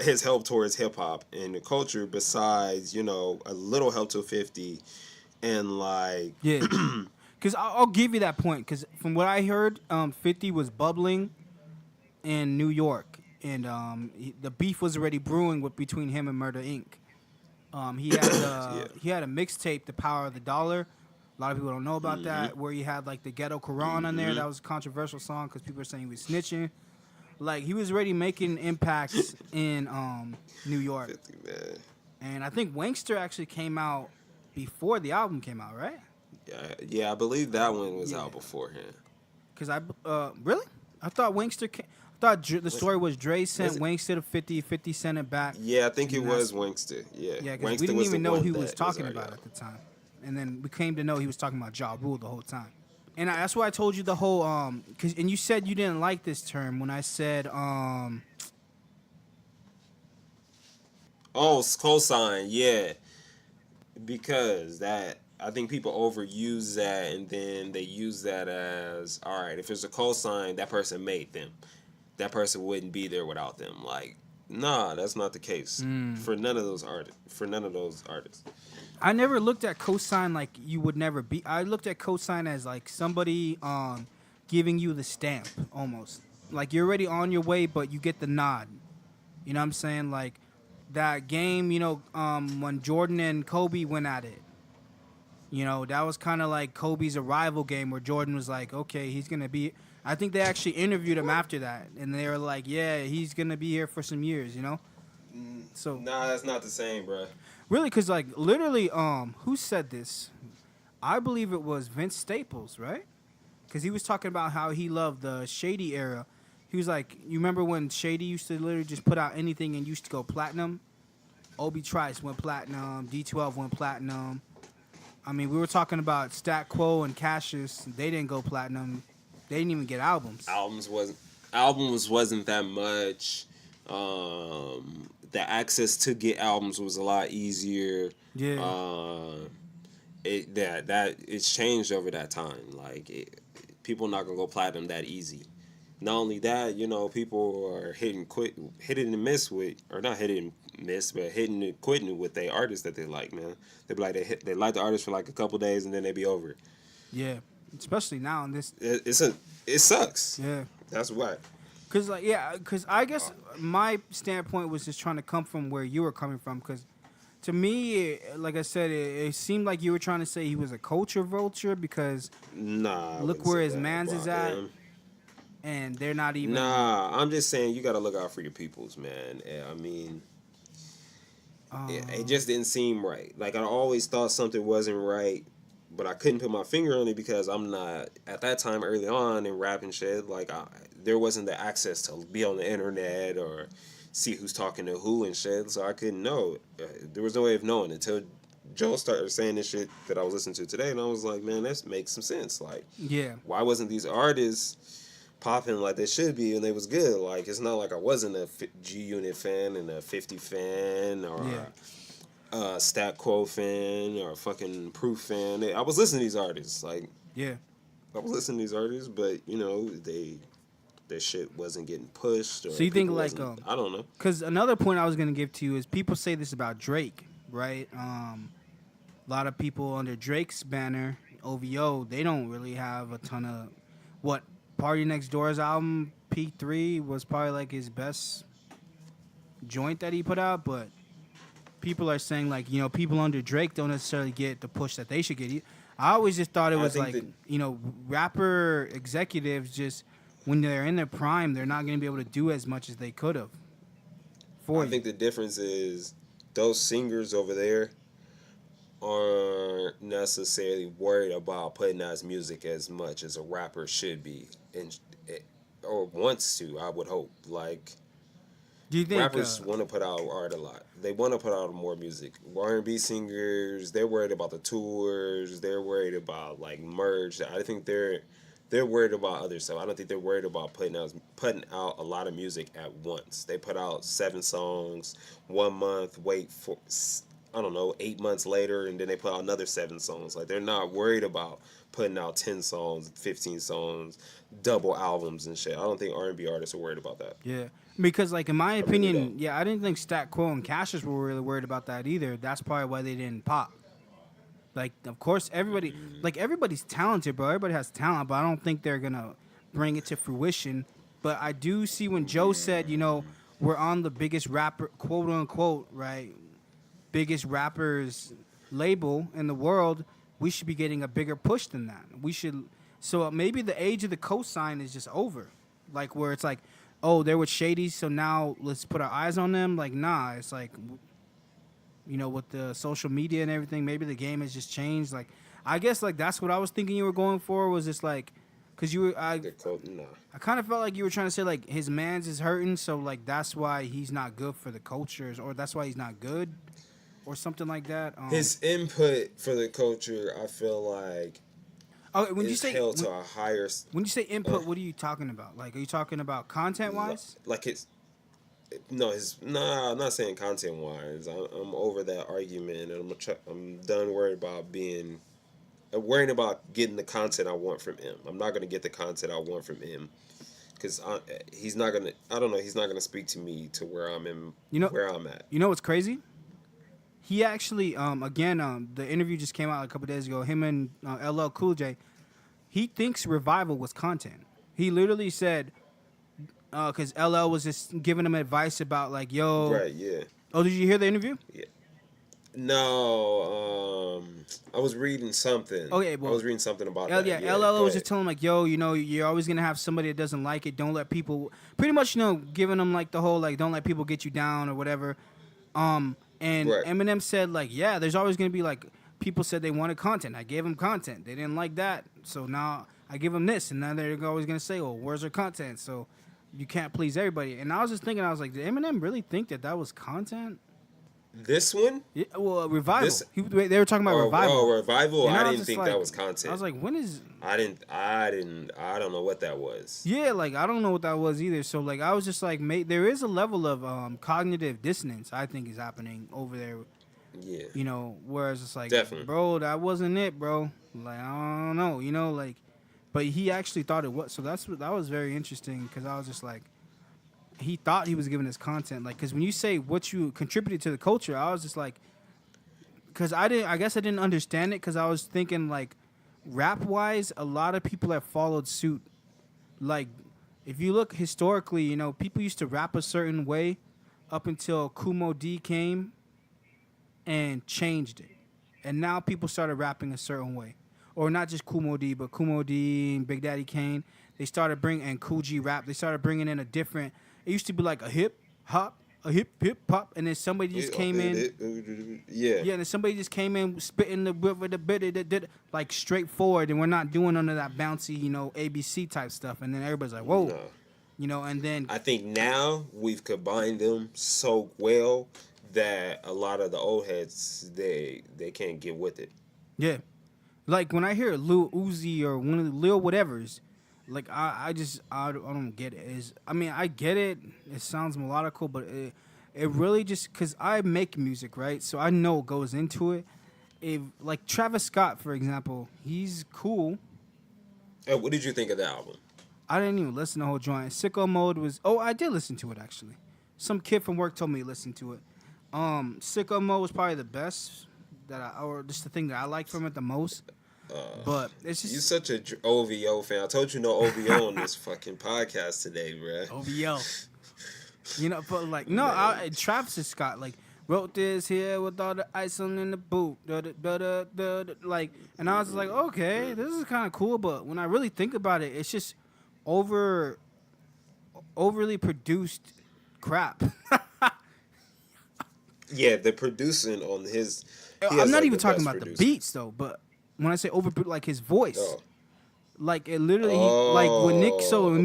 his help towards hip hop and the culture, besides a little help to 50, and because I'll give you that point. Because from what I heard, 50 was bubbling in New York. And the beef was already brewing between him and Murder Inc. He had a mixtape, The Power of the Dollar, A lot of people don't know about that. Where he had like the Ghetto Quran on there. That was a controversial song because people were saying he was snitching. Like he was already making impacts in New York. 50, man. And I think Wankster actually came out before the album came out, right? Yeah, I believe that one was out beforehand. Cause really? I thought Wankster came. I thought the story was Dre sent Wankster to 50 sent it back. Yeah, I think it was Wankster. Yeah, because we didn't even know who he was talking about at the time. And then we came to know he was talking about Ja Rule the whole time. And that's why I told you the whole and you said you didn't like this term when I said oh, cosign, yeah. Because that I think people overuse that, and then they use that as, all right, if it's a cosign, that person made them. That person wouldn't be there without them. Like, nah, that's not the case for none of those artists. I never looked at cosign like you would never be. I looked at cosign as like somebody giving you the stamp almost. Like you're already on your way, but you get the nod. You know what I'm saying? Like that game, when Jordan and Kobe went at it. That was kind of like Kobe's arrival game where Jordan was like, okay, he's going to be... I think they actually interviewed him after that, and they were like, yeah, he's going to be here for some years, So nah, that's not the same, bro. Really, because, like, literally, who said this? I believe it was Vince Staples, right? Because he was talking about how he loved the Shady era. He was like, you remember when Shady used to literally just put out anything and used to go platinum? Obi Trice went platinum. D12 went platinum. I mean, we were talking about Stat Quo and Cassius. They didn't go platinum. They didn't even get albums. Albums wasn't that much. The access to get albums was a lot easier. Yeah. It's changed over that time. Like people not gonna go platinum that easy. Not only that, people are hitting and miss with, or not hitting and miss, but hitting and quitting with their artists that they like, man. They be like they like the artist for like a couple days and then they be over it. Yeah, especially now in this. It sucks. Yeah, that's why. Cause I guess my standpoint was just trying to come from where you were coming from. Cause to me, like I said, it seemed like you were trying to say he was a culture vulture because look where his man's is at. And they're not even... Nah, I'm just saying you got to look out for your peoples, man. I mean, it just didn't seem right. Like, I always thought something wasn't right, but I couldn't put my finger on it because I'm not... At that time, early on in rap and shit, like, there wasn't the access to be on the internet or see who's talking to who and shit, so I couldn't know. There was no way of knowing until Joe started saying this shit that I was listening to today, and I was like, man, that makes some sense. Like, why wasn't these artists popping like they should be and they was good? Like, it's not like I wasn't a G-Unit fan and a 50 fan or a Stat Quo fan or a fucking Proof fan. I was listening to these artists. Like, I was listening to these artists, but, their shit wasn't getting pushed. Or so you think like, I don't know. Because another point I was going to give to you is people say this about Drake, right? A lot of people under Drake's banner, OVO, they don't really have a ton of what... Party Next Door's album, P3, was probably like his best joint that he put out, but people are saying like, people under Drake don't necessarily get the push that they should get. I always just thought it was like, rapper executives just, when they're in their prime, they're not going to be able to do as much as they could have. I think the difference is those singers over there aren't necessarily worried about putting out his music as much as a rapper should be, or wants to. I would hope. Like, do you think rappers want to put out art a lot? They want to put out more music. R&B singers, they're worried about the tours. They're worried about like merch. I think they're worried about other stuff. I don't think they're worried about putting out a lot of music at once. They put out 7 songs 1 month. Wait for 8 months later, and then they put out another 7 songs. Like, they're not worried about putting out 10 songs, 15 songs, double albums and shit. I don't think R&B artists are worried about that. Yeah, because, like, in my opinion, I didn't think Stat Quo and Cassius were really worried about that either. That's probably why they didn't pop. Like, of course, everybody's talented, bro. Everybody has talent, but I don't think they're going to bring it to fruition. But I do see when Joe said, we're on the biggest rapper, quote-unquote, right, biggest rappers label in the world, we should be getting a bigger push than that. We should. So maybe the age of the cosign is just over, like where it's like, oh, they're with shady, so now let's put our eyes on them. Like, nah, it's like, you know, with the social media and everything, maybe the game has just changed. Like, I guess like that's what I was thinking you were going for, was just like, because you were I kind of felt like you were trying to say like his man's is hurting, so like that's why he's not good for the cultures, or that's why he's not good, or something like that. His input for the culture, I feel like. Okay, when you say held to a higher. When you say input, what are you talking about? Like, are you talking about content wise? Like it's. No, I'm not saying content wise. I'm over that argument, and I'm done worried about getting the content I want from him. I'm not gonna get the content I want from him, because he's not gonna. I don't know. He's not gonna speak to me to where I'm in. Where I'm at. You know what's crazy? He actually, again, the interview just came out a couple days ago. Him and LL Cool J. He thinks Revival was content. He literally said, because LL was just giving him advice about like, yo. Right. Yeah. Oh, did you hear the interview? Yeah. No. I was reading something. Okay, well, I was reading something about that. Yeah, LL was just telling him like, yo, you know, you're always gonna have somebody that doesn't like it. Don't let people. Pretty much, you know, giving him like the whole like, don't let people get you down or whatever. And right. Eminem said, like, yeah, there's always going to be, like, people said they wanted content. I gave them content. They didn't like that. So now I give them this. And now they're always going to say, oh, where's their content? So you can't please everybody. And I was just thinking, I was like, did Eminem really think that was content? This one? Yeah, well, Revival. They were talking about Revival. Oh, Revival. And I didn't think that was content. I was like, when is... I don't know what that was. Yeah, like, I don't know what that was either. So, like, I was just like, there is a level of cognitive dissonance, I think, is happening over there. Yeah. You know, whereas it's like, definitely. Bro, that wasn't it, bro. Like, I don't know, you know, like... But he actually thought it was. So that was very interesting, because I was just like... He thought he was giving us content, like, because when you say what you contributed to the culture, I was just like, because I guess I didn't understand it, because I was thinking like, rap wise, a lot of people have followed suit. Like, if you look historically, you know, people used to rap a certain way up until Kumo D came and changed it, and now people started rapping a certain way, or not just Kumo D, but Kumo D and Big Daddy Kane. They started bringing, and Cool G rap. They started bringing in a different. It used to be like a hip hop, and then somebody just came in. Yeah, and then somebody just came in spitting the bit like straightforward, and we're not doing none of that bouncy, you know, ABC type stuff. And then everybody's like, whoa, you know. And then I think now we've combined them so well that a lot of the old heads they can't get with it. Yeah, like when I hear Lil Uzi or one of the Lil whatevers. Like, I don't get it. I get it. It sounds melodical, but it really just... Because I make music, right? So I know what goes into it. Like, Travis Scott, for example, he's cool. And what did you think of the album? I didn't even listen to the whole joint. Sicko Mode was... Oh, I did listen to it, actually. Some kid from work told me to listen to it. Sicko Mode was probably the best, or just the thing that I liked from it the most. But it's just... You're such a OVO fan. I told you no OVO on this fucking podcast today, bro. OVO. You know, but like, no, Travis Scott, like, wrote this here with all the ice on in the boot. Like, and I was like, okay, this is kind of cool. But when I really think about it, it's just overly produced crap. Yeah, the producing on his... I'm not even talking about the beats, though, but... When I say like his voice, like it literally, like when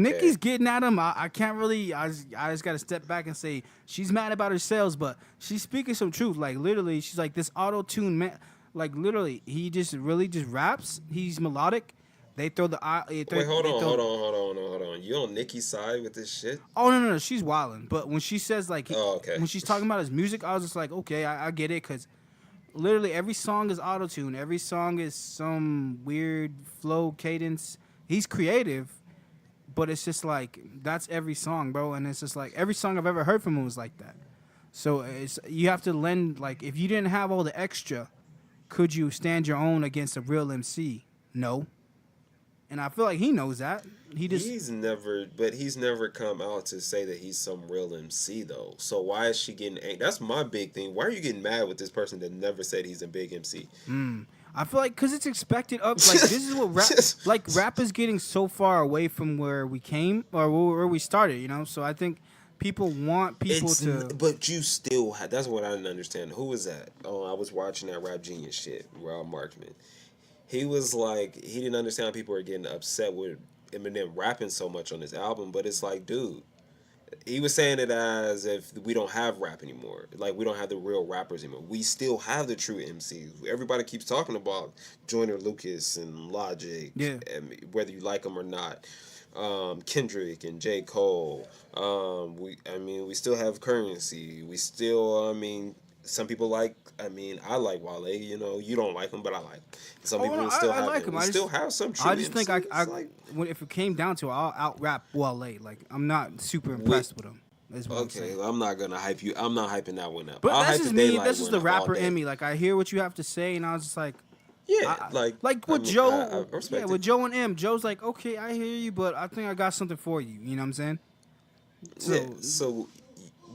Nicki's getting at him, I can't really, I just got to step back and say she's mad about her sales, but she's speaking some truth. Like literally, she's like this auto-tune man, like literally, he just raps. He's melodic. They throw the wait, hold on. You on Nicki's side with this shit? Oh no, she's wilding. But when she says like, when she's talking about his music, I was just like, okay, I get it, because. Literally, every song is auto-tune. Every song is some weird flow, cadence. He's creative, but it's just like, that's every song, bro. And it's just like, every song I've ever heard from him was like that. So you have to lend, like, if you didn't have all the extra, could you stand your own against a real MC? No. And I feel like he knows that. He's never come out to say that he's some real MC though. So why is she getting angry? That's my big thing. Why are you getting mad with this person that never said he's a big MC? I feel like because it's expected of like this is what rap is getting so far away from where we came or where we started, you know. So I think people want people to. But you still that's what I didn't understand. Who was that? Oh, I was watching that Rap Genius shit. Rob Markman. He was like he didn't understand how people are getting upset with Eminem rapping so much on this album. But it's like, dude. He was saying it as if we don't have rap anymore. Like, we don't have the real rappers anymore. We still have the true MCs. Everybody keeps talking about Joyner Lucas and Logic, and whether you like them or not. Kendrick and J. Cole. We still have Currency. We still, some people like, I like Wale, you know, you don't like him, but I like him. Some people still have like him. We still have some true I just think if it came down to it, I'll out-rap Wale. Like, I'm not super impressed with him. Okay, I'm not going to hype you. I'm not hyping that one up. But that's just me. This is the rapper in me. Like, I hear what you have to say, and I was just like... Yeah, with Joe, with it. Joe and M. Joe's like, okay, I hear you, but I think I got something for you. You know what I'm saying? So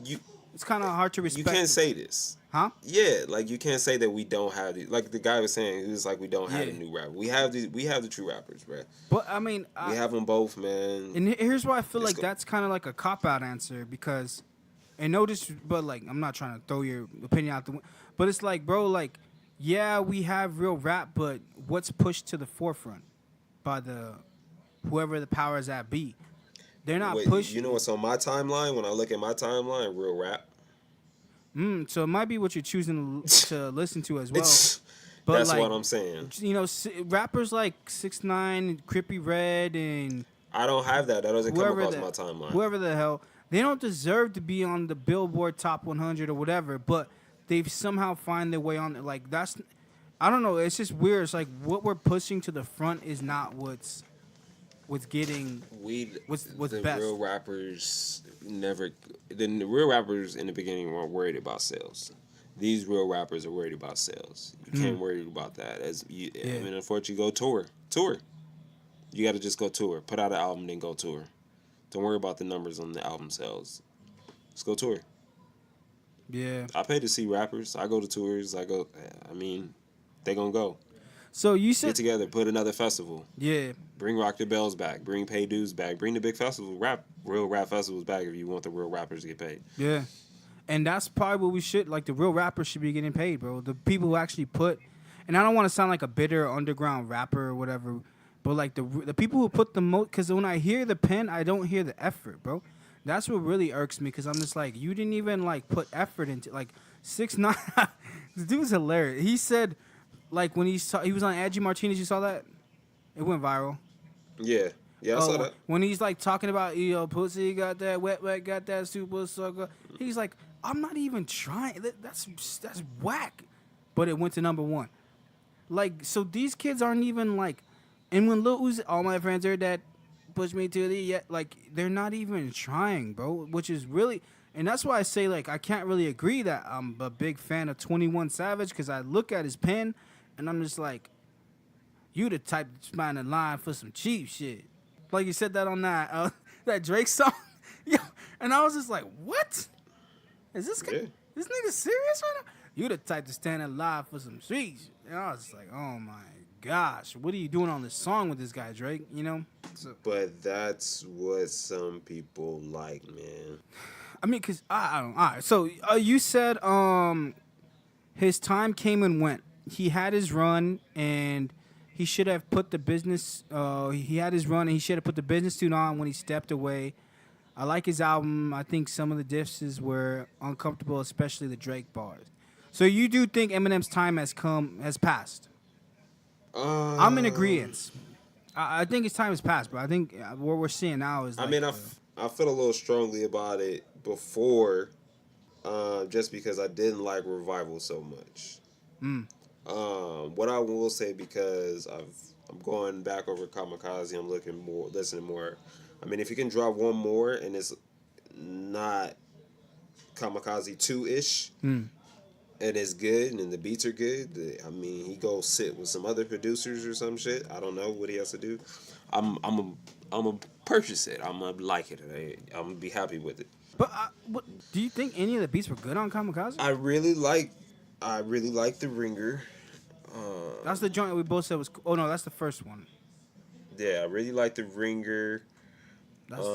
you. It's kind of hard to respect. You can't say this, huh? Yeah, like you can't say that we don't have the like the guy was saying. He was like, we don't have a new rapper. We have the true rappers, bro. But we have them both, man. And here's why I feel like that's kind of like a cop out answer because, and notice, but like I'm not trying to throw your opinion out the window, but it's like, bro, like. Yeah, we have real rap, but what's pushed to the forefront by whoever the powers that be? They're not pushing. You know what's on my timeline? When I look at my timeline, real rap. So it might be what you're choosing to listen to as well. But that's what I'm saying. You know, rappers like 6ix9ine, Crippy Red, and I don't have that. That doesn't come across my timeline. Whoever the hell, they don't deserve to be on the Billboard Top 100 or whatever, but. They've somehow find their way on it. Like that's, I don't know. It's just weird. It's like what we're pushing to the front is not what's getting. What's best. Real rappers never. The real rappers in the beginning weren't worried about sales. These real rappers are worried about sales. You can't worry about that. Unfortunately, go tour. You got to just go tour. Put out an album, then go tour. Don't worry about the numbers on the album sales. Just go tour. Yeah. I pay to see rappers. I go to tours. They gonna go. So you said... Get together. Put another festival. Yeah. Bring Rock the Bells back. Bring Pay Dues back. Bring the big festival. Real rap festivals back if you want the real rappers to get paid. Yeah. And that's probably what we should... Like, the real rappers should be getting paid, bro. The people who actually put... And I don't want to sound like a bitter underground rapper or whatever, but, like, the people who put the most... Because when I hear the pen, I don't hear the effort, bro. That's what really irks me because I'm just like, you didn't even, like, put effort into, like, 6ix9ine. This dude's hilarious. He said, like, when he was on Angie Martinez, you saw that? It went viral. Yeah. Yeah, I saw that. When he's, like, talking about, pussy got that, wet, got that, super sucker. He's like, I'm not even trying. That's whack. But it went to number 1. Like, so these kids aren't even, like, and when Lil Uzi, all my friends heard that, push me to the like they're not even trying, bro, which is really, and that's why I say like I can't really agree that I'm a big fan of 21 Savage because I look at his pen and I'm just like, you the type that's buying a line for some cheap shit, like you said that on that Drake song, yo, and I was just like, what is this guy? This nigga serious right now? You the type to stand in line for some street shit. And I was just like, oh my gosh, what are you doing on this song with this guy, Drake? You know? So, but that's what some people like, man. I mean, because I don't. All right. So you said his time came and went. He had his run, and he should have put the business. He had his run, and he should have put the business suit on when he stepped away. I like his album. I think some of the diffs were uncomfortable, especially the Drake bars. So you do think Eminem's time has passed? I'm in agreement. I think his time has passed, bro. I think what we're seeing now is. Like, I feel a little strongly about it before, just because I didn't like Revival so much. What I will say, because I'm going back over Kamikaze, I'm listening more. I mean, if you can drop one more and it's not Kamikaze 2-ish. And it's good, and the beats are good. I mean, he goes sit with some other producers or some shit. I don't know what he has to do. I'm a purchase it. I'm gonna like it. I'm gonna be happy with it. But do you think any of the beats were good on Kamikaze? I really like The Ringer. That's the joint that we both said was. Oh no, that's the first one. Yeah, I really like the Ringer. That's,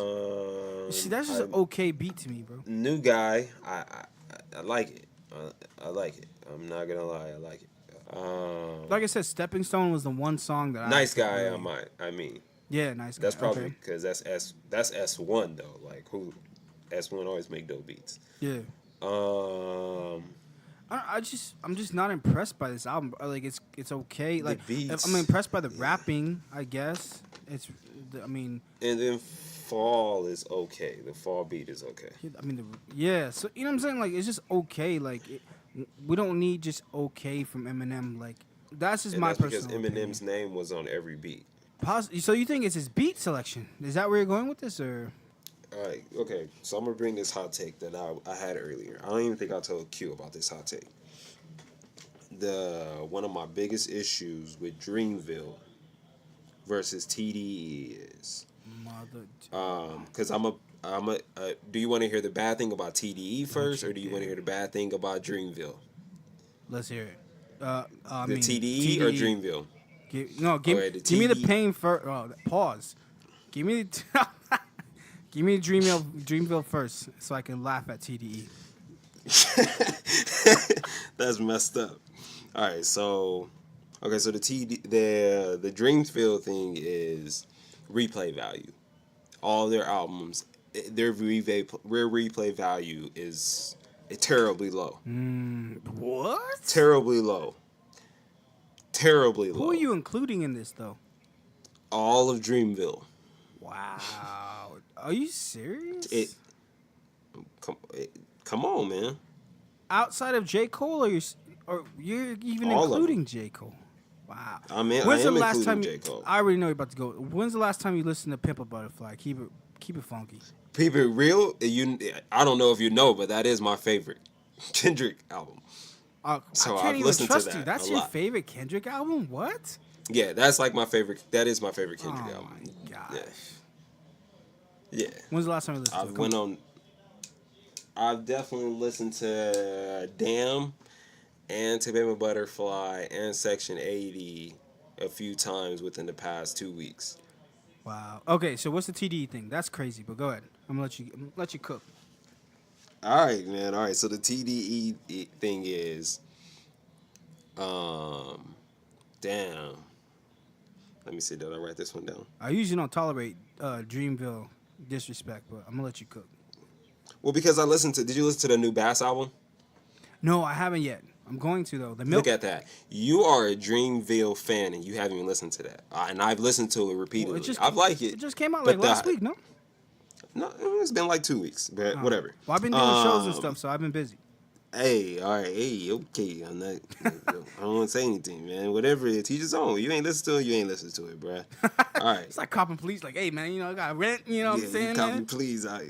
see, that's just an okay beat to me, bro. New Guy, I like it. I like it. I'm not gonna lie, I like it. Like I said, Stepping Stone was the one song that Nice Guy. really... I mean. Yeah, Nice Guy. That's probably because that's S1 though. Like who, S1 always make dope beats. Yeah. I'm just not impressed by this album. Like it's okay. Like I'm impressed by the rapping, I guess. And then Fall is okay. The Fall beat is okay. I mean, so you know what I'm saying? Like it's just okay. Like we don't need just okay from Eminem. Like that's just my personal because Eminem's name was on every beat. So you think it's his beat selection? Is that where you're going with this, or? All right, okay. So I'm gonna bring this hot take that I had earlier. I don't even think I told Q about this hot take. One of my biggest issues with Dreamville versus TDE is, because do you want to hear the bad thing about TDE first, or do you want to hear the bad thing about Dreamville? Let's hear it. TDE or Dreamville? Give me the pain first. Oh, pause. Give me Dreamville first, so I can laugh at TDE. That's messed up. All right, so the the Dreamville thing is replay value. All their albums, their replay value is terribly low. What? Terribly low. Terribly low. Who are you including in this though? All of Dreamville. Wow. Are you serious? Come on, man. Outside of J. Cole, or you're even all including J. Cole? Wow. When's the last time J. Cole? I already know you're about to go. When's the last time you listened to Pimp a Butterfly? Keep it funky. Keep it real. I don't know if you know, but that is my favorite Kendrick album. So I can't even trust you. That's your favorite Kendrick album? What? Yeah, that's like my favorite. That is my favorite Kendrick album. Oh my gosh. Yeah. When's the last time you listened to it? I've definitely listened to Damn and To Pimp a Butterfly and Section 80 a few times within the past 2 weeks. Wow. Okay, so what's the TDE thing? That's crazy, but go ahead. I'm gonna let you cook. All right, man. All right. So the TDE thing is, damn. Let me see. Did I write this one down? I usually don't tolerate Dreamville disrespect, but I'm gonna let you cook. Well, because did you listen to the new Bass album? No, I haven't yet. I'm going to though. Look at that. You are a Dreamville fan, and you haven't even listened to that. And I've listened to it repeatedly. I've liked it. It just came out like last week, no? No, it's been like 2 weeks, but whatever. Well, I've been doing shows and stuff, so I've been busy. Hey, all right, hey, okay. I'm not. I don't want to say anything, man. Whatever it is, teach his own. You ain't listen to it, you ain't listen to it, bruh. All right. It's like copping police, like, hey, man, I got rent. You know what I'm saying, man? Please, I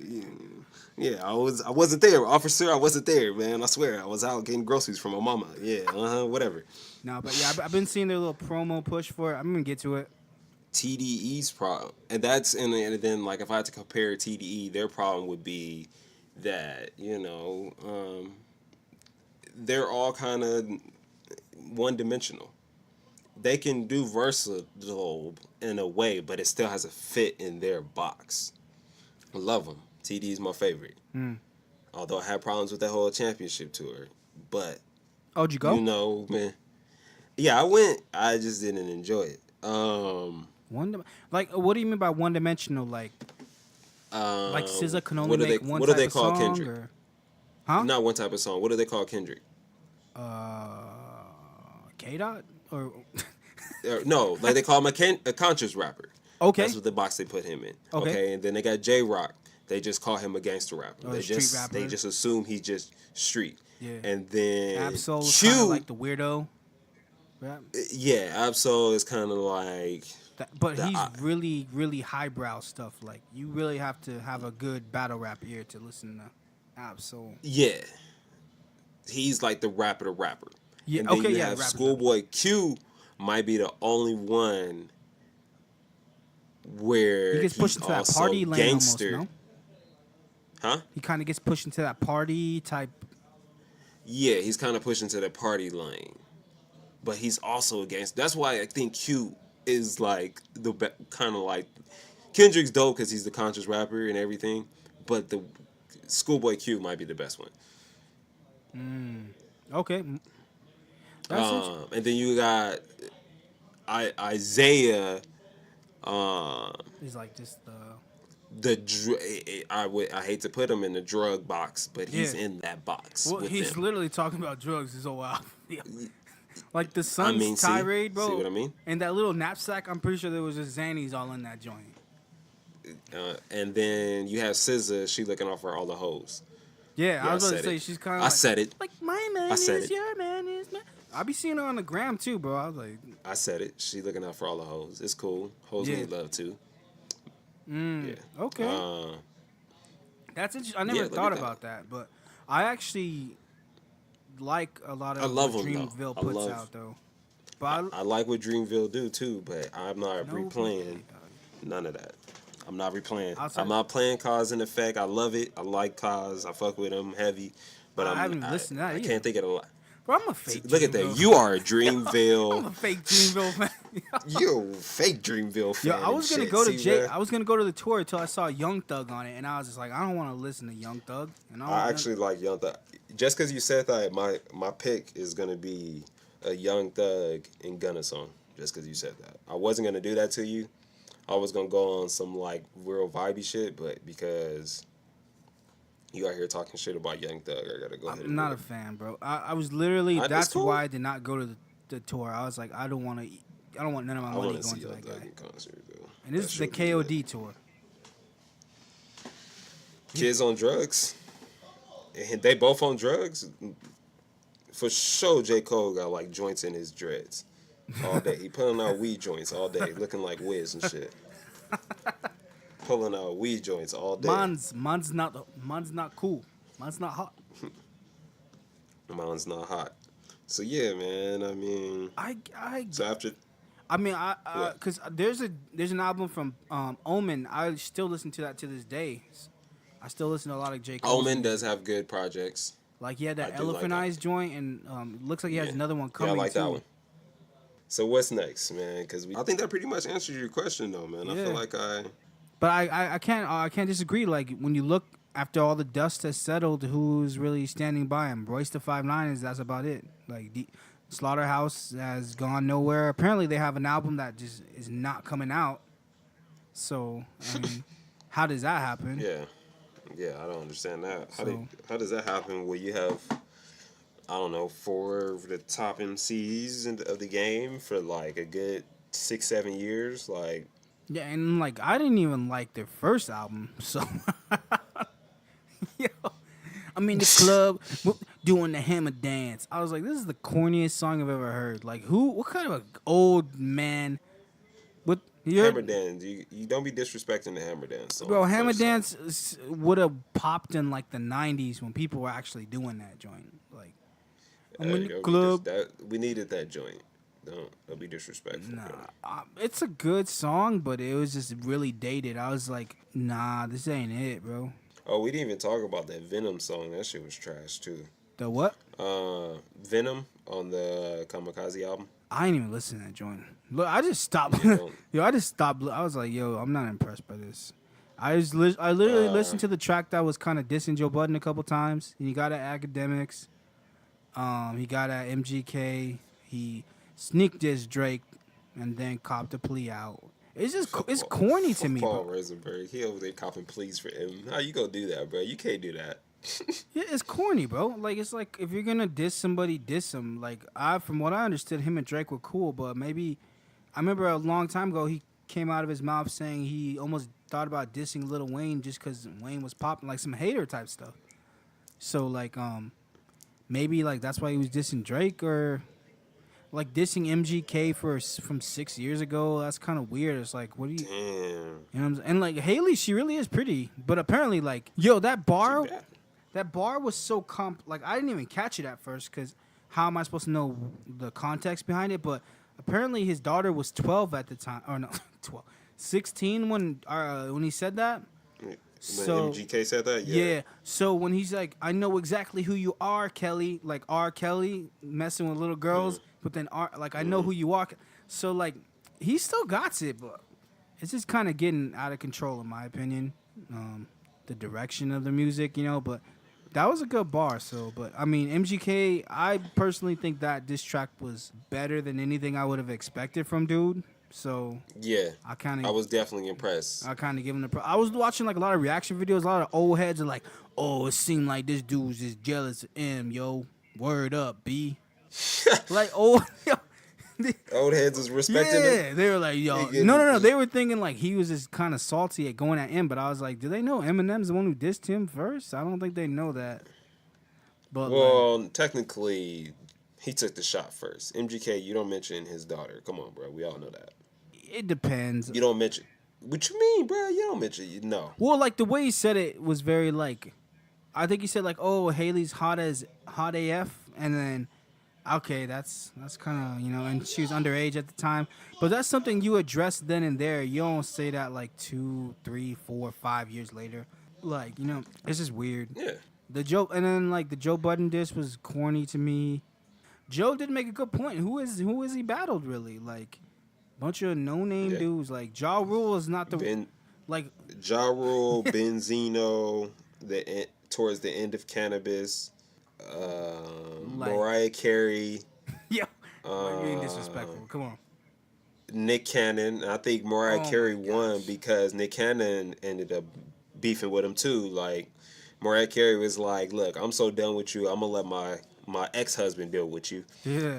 wasn't there, officer. I wasn't there, man. I swear, I was out getting groceries from my mama. Yeah, whatever. No, but yeah, I've been seeing their little promo push for it. I'm gonna get to it. TDE's problem, and then like if I had to compare TDE, their problem would be that they're all kind of one-dimensional. They can do versatile in a way, but it still has a fit in their box. I love them. TD is my favorite. Although I had problems with that whole championship tour, but did you go? Man. Yeah, I went. I just didn't enjoy it. Like, what do you mean by one-dimensional? Like SZA can only make one type of song? What do they call Kendrick? Or? Huh? Not one type of song. What do they call Kendrick? K-Dot? Or no, like they call him a conscious rapper. Okay. That's what the box they put him in. Okay. And then they got J-Rock. They just call him a gangster rapper. They just assume he's just street. Yeah. And then Absol is kind of like the weirdo rap. Yeah, Absol is kind of like... But he's really, really highbrow stuff. Like, you really have to have a good battle rap ear to listen to Absol. Yeah. He's like the rapper. Yeah, and then you have Schoolboy Q might be the only one where he gets pushed into that party lane gangster. Almost, no? Huh? He kind of gets pushed into that party type. Yeah, he's kind of pushed into the party lane. but he's also against. That's why I think Q is like the kind of like Kendrick's dope because he's the conscious rapper and everything, but the Schoolboy Q might be the best one. Okay. And then you got Isaiah. He's like just I hate to put him in the drug box, but he's in that box. Well, he's them. literally talking about drugs his whole album. Like the Sun's tirade, bro. See what I mean? And that little knapsack, I'm pretty sure there was just Xannies all in that joint. And then you have SZA. She looking off for all the hoes. Yeah, I was about to say she's kind of. I said it. Like my man is your man is my. I be seeing her on the gram too, bro. I was like. I said it. She looking out for all the hoes. It's cool. Hoes need love too. Yeah. Okay. That's interesting. I never thought about that, but I actually like a lot of what Dreamville puts out though. But I like what Dreamville do too, but I'm not replaying none of that. I'm not replaying. I'm not playing Cause and Effect. I love it. I like Cause. I fuck with him heavy. But I haven't listened to that I can't think of a lot. Bro, I'm a fake Look at that. You are a Dreamville. I'm a fake Dreamville fan. You're a fake Dreamville fan. Yo, I was gonna go to I was gonna go to the tour until I saw Young Thug on it, and I was just like, I don't want to listen to Young Thug. And I actually like Young Thug. Just because you said that, my pick is gonna be a Young Thug and Gunna song. Just because you said that, I wasn't gonna do that to you. I was gonna go on some like real vibey shit, but because you out here talking shit about Young Thug, I gotta go ahead. I'm not a fan, bro. I was literally that's cool. Why I did not go to the tour. I was like, I don't want none of my money going to that guy. Concert, and this is the KOD tour. Kids on drugs, and they both on drugs. For sure, J. Cole got like joints in his dreads all day. He pulling out weed joints all day, looking like Wiz and shit. Pulling out weed joints all day. Man's not cool. Man's not hot. Mine's not hot. So yeah, man. I mean, so after. I mean, because there's an album from Omen. I still listen to that to this day. I still listen to a lot of J. Cole. Omen does have good projects. Like he had that Elephant Eyes joint, and looks like he has another one coming. Yeah, I like that one. So what's next, man? Because I think that pretty much answers your question, though, man. Yeah. I feel like But I can't disagree. Like when you look after all the dust has settled, who's really standing by him? Royce the 5'9" that's about it. Like Slaughterhouse has gone nowhere. Apparently they have an album that just is not coming out. So I mean, how does that happen? Yeah, I don't understand that. How does that happen where you have, I don't know, 4 of the top MCs of the game for like a good 6-7 years? Like, yeah, and like I didn't even like their first album, so yo, I'm in the club doing the hammer dance. I was like, this is the corniest song I've ever heard. Like, what kind of an old man? What hammer dance? You don't be disrespecting the hammer dance song. Bro, hammer dance would have popped in like the 90s when people were actually doing that joint. Like, I'm in the club. We needed that joint. Don't be disrespectful. Nah, it's a good song, but it was just really dated. I was like, nah, this ain't it, bro. Oh, we didn't even talk about that Venom song. That shit was trash too. The what? Venom on the Kamikaze album. I ain't even listen to that joint. Look, I just stopped. I just stopped. I was like, yo, I'm not impressed by this. I literally listened to the track that was kind of dissing Joe Budden a couple times. He got at Academics. He got at MGK. He sneak dissed Drake, and then copped a plea out. It's just it's corny to me. Paul Rosenberg, he over there copping pleas for him. How you gonna do that, bro? You can't do that. Yeah, it's corny, bro. Like it's like if you're gonna diss somebody, diss him. Like from what I understood, him and Drake were cool, but maybe I remember a long time ago he came out of his mouth saying he almost thought about dissing Lil Wayne just because Wayne was popping, like some hater type stuff. So like maybe like that's why he was dissing Drake, or like dissing MGK from 6 years ago. That's kind of weird. It's like, what do you? Damn. You know what I'm saying? And like Haley, she really is pretty, but apparently like that bar was so like I didn't even catch it at first because how am I supposed to know the context behind it? But apparently his daughter was 12 at the time, or no, 16 when he said that. So MGK said that, yeah. So when he's like, I know exactly who you are, Kelly. Like R. Kelly messing with little girls, but then I know who you are. So like, he still got it, but it's just kind of getting out of control in my opinion. The direction of the music, but that was a good bar. So, but I mean, MGK, I personally think that this track was better than anything I would have expected from dude. So yeah, I was definitely impressed. I kind of give him the. I was watching like a lot of reaction videos. A lot of old heads are like, "Oh, it seemed like this dude was just jealous of M, yo. Word up, B." Like old heads was respecting him. Yeah, they were like, "Yo, no." They were thinking like he was just kind of salty at going at M. But I was like, do they know Eminem's the one who dissed him first? I don't think they know that. But well, technically, he took the shot first. MGK, you don't mention his daughter. Come on, bro. We all know that. It depends. You don't mention. What you mean, bro? You don't mention. No. Well, like the way he said it was very like, I think he said like, "Oh, Haley's hot AF," and then, okay, that's kind of and she was underage at the time. But that's something you address then and there. You don't say that like 2, 3, 4, 5 years later. Like it's just weird. Yeah. The Joe the Joe Budden diss was corny to me. Joe did make a good point. Who is he battled really? Like bunch of no name dudes. Like Ja Rule is not the Ja Rule, Benzino, towards the end of Cannabis, Mariah Carey. Yeah, you're being disrespectful. Come on. Nick Cannon. I think Mariah Carey won because Nick Cannon ended up beefing with him too. Like Mariah Carey was like, "Look, I'm so done with you. I'm gonna let my ex-husband deal with you." Yeah.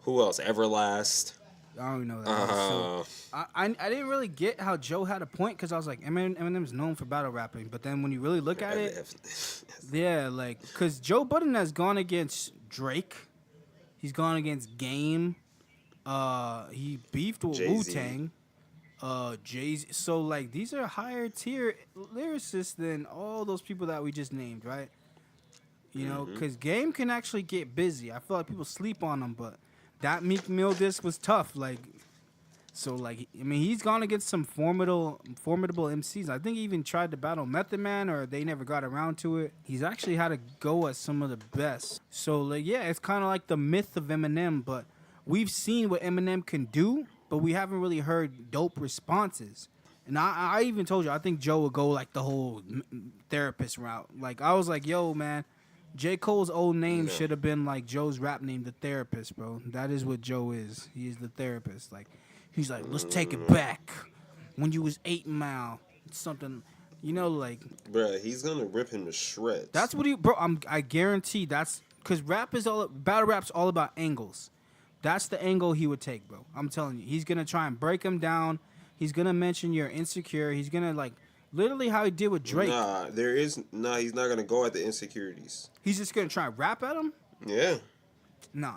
Who else? Everlast. I don't know that. So, I didn't really get how Joe had a point because I was like, Eminem's known for battle rapping, but then when you really look at it, yeah, like because Joe Budden has gone against Drake, he's gone against Game, he beefed with Wu-Tang, Jay-Z. So like these are higher tier lyricists than all those people that we just named, right? Because Game can actually get busy. I feel like people sleep on him, but that Meek Mill disc was tough. Like, so like, I mean, he's gone against some formidable MCs. I think he even tried to battle Method Man, or they never got around to it. He's actually had to go at some of the best. So like, yeah, it's kind of like the myth of Eminem, but we've seen what Eminem can do, but we haven't really heard dope responses. And I even told you, I think Joe would go like the whole therapist route. Like, I was like, yo, man, J. Cole's old name should have been like Joe's rap name, The Therapist, bro. That is what Joe is. He is the therapist. Like, he's like, let's take it back. When you was 8 Mile, something, like. Bruh, he's gonna rip him to shreds. That's what I guarantee that's, because battle rap's all about angles. That's the angle he would take, bro. I'm telling you. He's gonna try and break him down. He's gonna mention you're insecure. He's gonna like, literally how he did with Drake. He's not going to go at the insecurities. He's just going to try and rap at him? Yeah.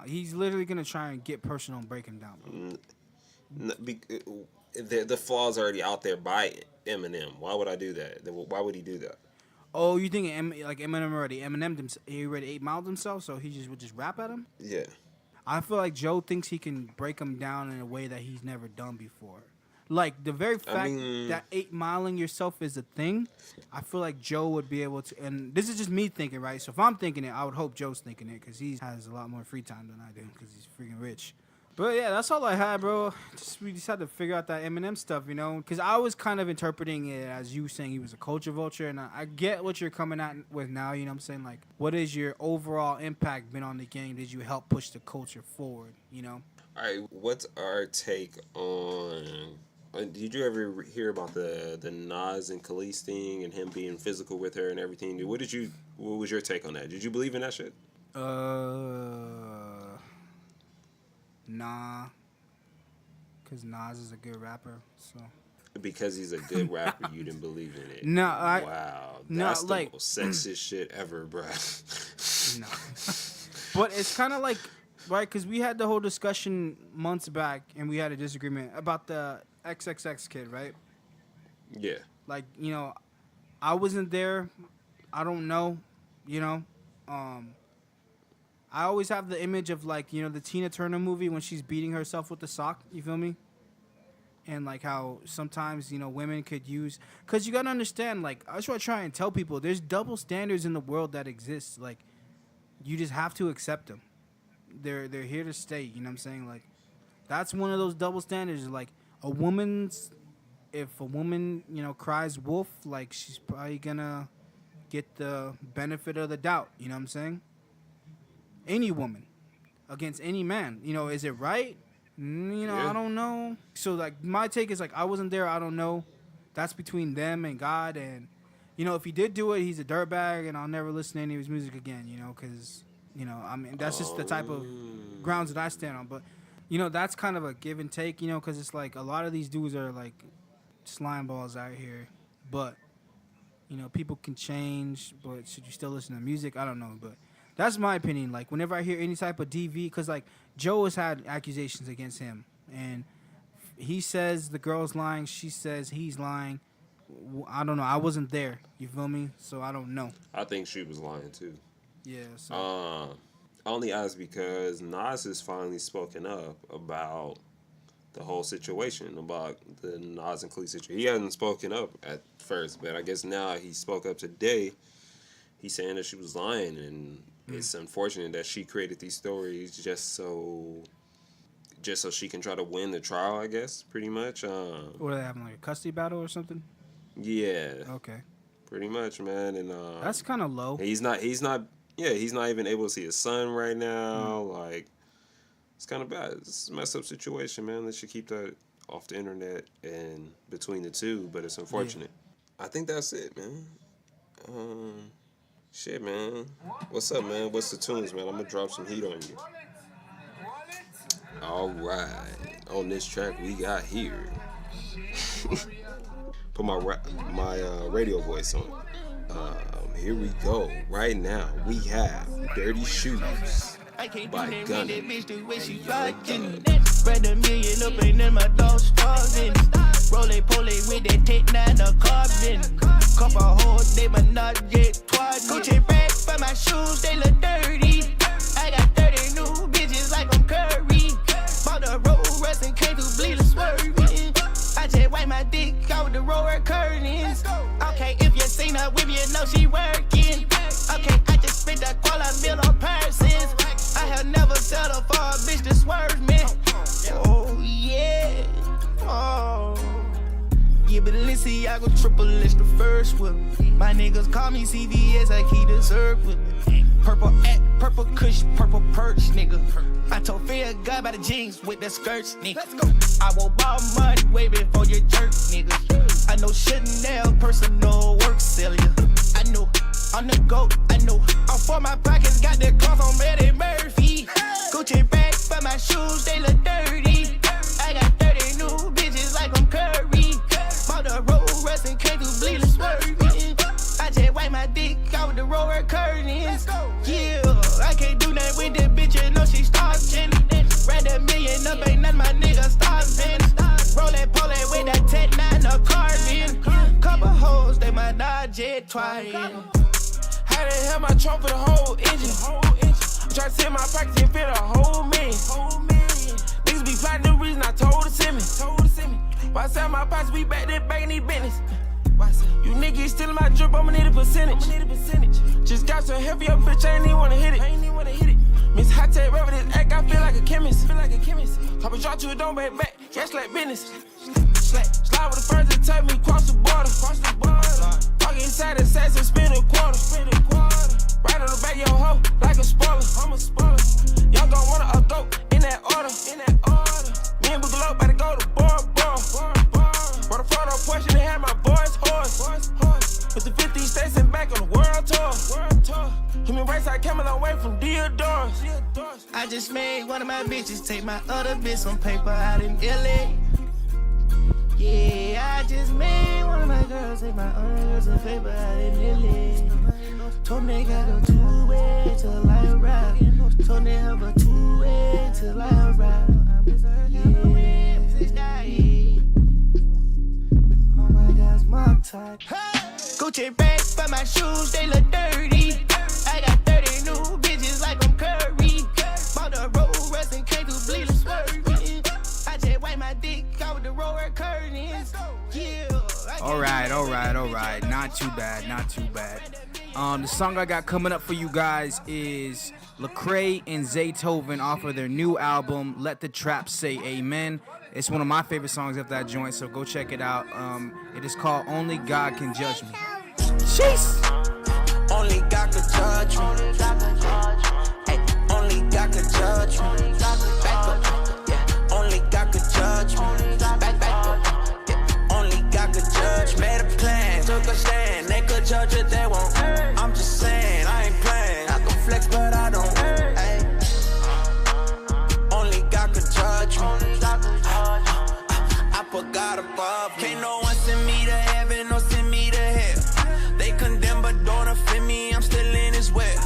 He's literally going to try and get personal and break him down, bro. The flaw's already out there by Eminem. Why would I do that? Why would he do that? Oh, you think Eminem already he already 8 Miled himself, so he would just rap at him? Yeah. I feel like Joe thinks he can break him down in a way that he's never done before. Like, the very fact that 8 Miling yourself is a thing, I feel like Joe would be able to, and this is just me thinking, right? So if I'm thinking it, I would hope Joe's thinking it, because he has a lot more free time than I do, because he's freaking rich. But yeah, that's all I had, bro. We just had to figure out that Eminem stuff, because I was kind of interpreting it as you saying he was a culture vulture, and I get what you're coming at with now, you know what I'm saying? Like, what is your overall impact been on the game? Did you help push the culture forward, All right, what's our take on... Did you ever hear about the Nas and Khalees thing and him being physical with her and everything? What was your take on that? Did you believe in that shit? Nah. Because Nas is a good rapper, so. Because he's a good rapper, you didn't believe in it. No, wow, that's the most sexist shit ever, bro. No. But it's kind of like, right, because we had the whole discussion months back, and we had a disagreement about the XXX kid, right? Yeah. Like, I wasn't there. I don't know, I always have the image of, like, the Tina Turner movie when she's beating herself with the sock. You feel me? and like how sometimes women could use, because you gotta understand, like I try and tell people there's double standards in the world that exist. Like you just have to accept them. They're here to stay. You know what I'm saying? Like that's one of those double standards. Like if a woman cries wolf, like she's probably gonna get the benefit of the doubt. You know what I'm saying? Any woman against any man. Is it right? Yeah. I don't know. So like my take is like I wasn't there. I don't know. That's between them and God. And if he did do it, he's a dirtbag, and I'll never listen to any of his music again. Because I mean that's just the type of grounds that I stand on. But that's kind of a give and take. Because it's like a lot of these dudes are like slime balls out here. But people can change. But should you still listen to music? I don't know. But that's my opinion. Like, whenever I hear any type of DV, because, like, Joe has had accusations against him. And he says the girl's lying. She says he's lying. I don't know. I wasn't there. You feel me? So I don't know. I think she was lying, too. Yeah. So. I only asked because Nas has finally spoken up about the whole situation, about the Nas and Khalees situation. He hasn't spoken up at first, but I guess now he spoke up today. He's saying that she was lying, and it's unfortunate that she created these stories just so she can try to win the trial, I guess, pretty much. What are they having, like a custody battle or something? Yeah. Okay. Pretty much, man. And that's kind of low. He's not even able to see his son right now. Like, it's kind of bad. It's a messed up situation, man. They should keep that off the internet and between the two, but it's unfortunate. Yeah. I think that's it, man. Shit, man. What's up, man? What's the tunes, man? I'm gonna drop some heat on you. All right. On this track we got here. Put my radio voice on. Here we go. Right now we have Dirty Shoes by Gunna. Spread a million up and then my dog starving. Roll-a-pole with that take 9 of carbon. Couple hoes, they might not get twice. Gucci bag for my shoes, they look dirty. I got 30 new bitches like I'm Curry. Bought the road rest and came through bleeding swerving. I just wipe my dick out with the roller curtains. Okay, if you seen her with me, you know she working. Okay, I just spent that $250 on purses. I have never settled for a bitch to swerve me. Oh yeah, oh. Yeah, but Balenciaga triple H the first one. My niggas call me CVS like he deserve it. Purple at purple kush, purple perch, nigga. I told Fear God by the jeans with the skirts, nigga. I will borrow money way before you jerk, nigga. I know Chanel personal work sell ya. I know I'm the GOAT, I know. I'm for my pockets, got that cross on Eddie Murphy. Gucci bag for my shoes, they look dirty. I got 30 new bitches like I'm Curry. Bought the road rest and came through bleeding swerving. I just wipe my dick out with the roller curtains. Yeah, I can't do that with that bitch, you know she starving. Ran a million up, ain't none my niggas starving. Rollin' pole with that 10-9 of carbon. Couple hoes, they might not jet twice. Had to have my trunk for the whole engine. Try to take my pockets and fit a whole million. Niggas be plotting the reason I told her send me. Why sell my pockets, we back there back in these business. You niggas stealing my drip, I'ma need a percentage. Just got so heavy, your bitch, I ain't even wanna hit it. Miss Hot Tech, rapper this act, I feel like a chemist. Top of drop to it, don't back back, cash like business. Slide with the first and take me cross the border. Talk inside the sets and spin a quarter. Right on the back of your hoe, like a spoiler. I'm a spoiler. Y'all gon' want a dope in that order. Me and Boogaloo about to go to bar. Brought a photo Porsche and had my boys horse. With the 50 states and back on the world tour. Human rights, I came a long way from Deodorus. I just made one of my bitches take my other bitch on paper out in LA. Yeah, I just made one of my girls take my other girls on paper out in LA. Told me gotta go 2-way till I ride. Told me have a 2-way till I ride. Oh my God's mob type. Gucci bag for my shoes, they look dirty. I got 30 new bitches like I'm Curry. Bought the road rest and came through bleeding swerving. I just wipe my dick out with the roller curtains. Yeah. All right. Not too bad. The song I got coming up for you guys is Lecrae and Zaytoven off of their new album, Let the Trap Say Amen. It's one of my favorite songs of that joint, so go check it out. It is called Only God Can Judge Me. Jeez. Only God can judge me. Ay, only God can judge me. Back up, yeah. Only God can judge me. Back up, yeah. Only God can judge. Made a plan, took a stand. They could judge it, they won't. I'm just saying, I ain't playing. I can flex, but I don't. Ay. Only God can judge me. I put God above me. Can't no one send me to heaven or send me to hell. They condemn but don't offend me, I'm still in his web.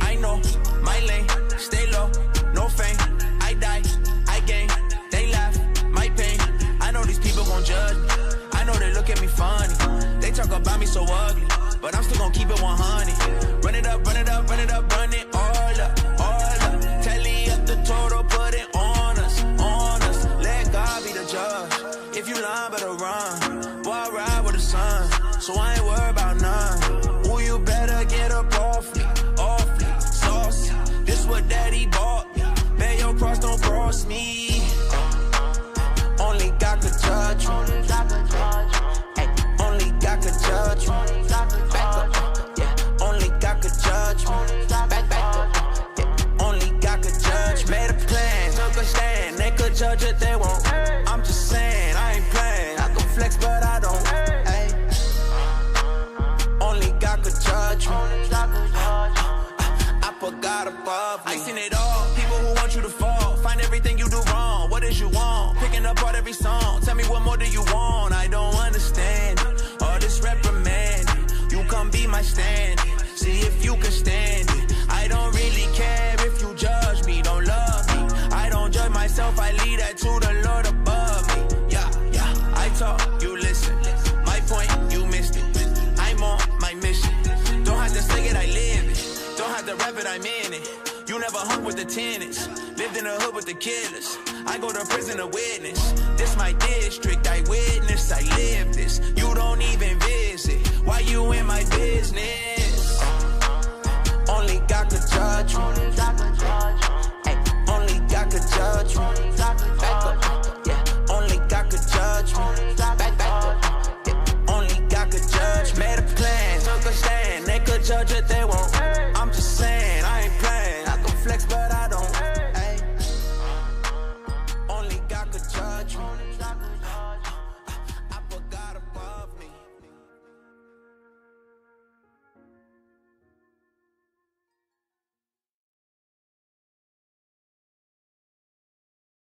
I know my lane, stay low, no fame. I die, I gain, they laugh, my pain. I know these people gon' judge me, I know they look at me funny. They talk about me so ugly, but I'm still gon' keep it 100. Run it up, run it up, run it up, run it all up, all up. Tally up the total, put it on us, on us. Let God be the judge. If you lying, better run. Boy, I ride with the sun, so I ain't worried about none. Ooh, you better get up off me, sauce. This what daddy bought me. Bear your cross, don't cross me. Only God could judge me. Ay, only God could judge me. Back up, yeah. Only God could judge me. Back up, yeah. Only God could judge. Made a plan, took a stand. They could judge it, they won't. I'm just saying, I ain't playing. I can flex, but I don't. Ay. Only God could judge me. I put God above me. I seen it all. People who want you to fall. Find everything you do wrong. What is you want? Picking apart every song. Tell me what more do you want? I don't understand it. All this reprimand. You come be my stand. See if you can stand it. I don't really care if you judge me. Don't love me. I don't judge myself. I leave that to the Lord above me. Yeah. I talk, you listen. My point, you missed it. I'm on my mission. Don't have to say it, I live it. Don't have to rap it, I'm in it. You never hung with the tenants. Lived in the hood with the killers. I go to prison to witness. This my district, I witness, I live this. You don't even visit. Why you in my business?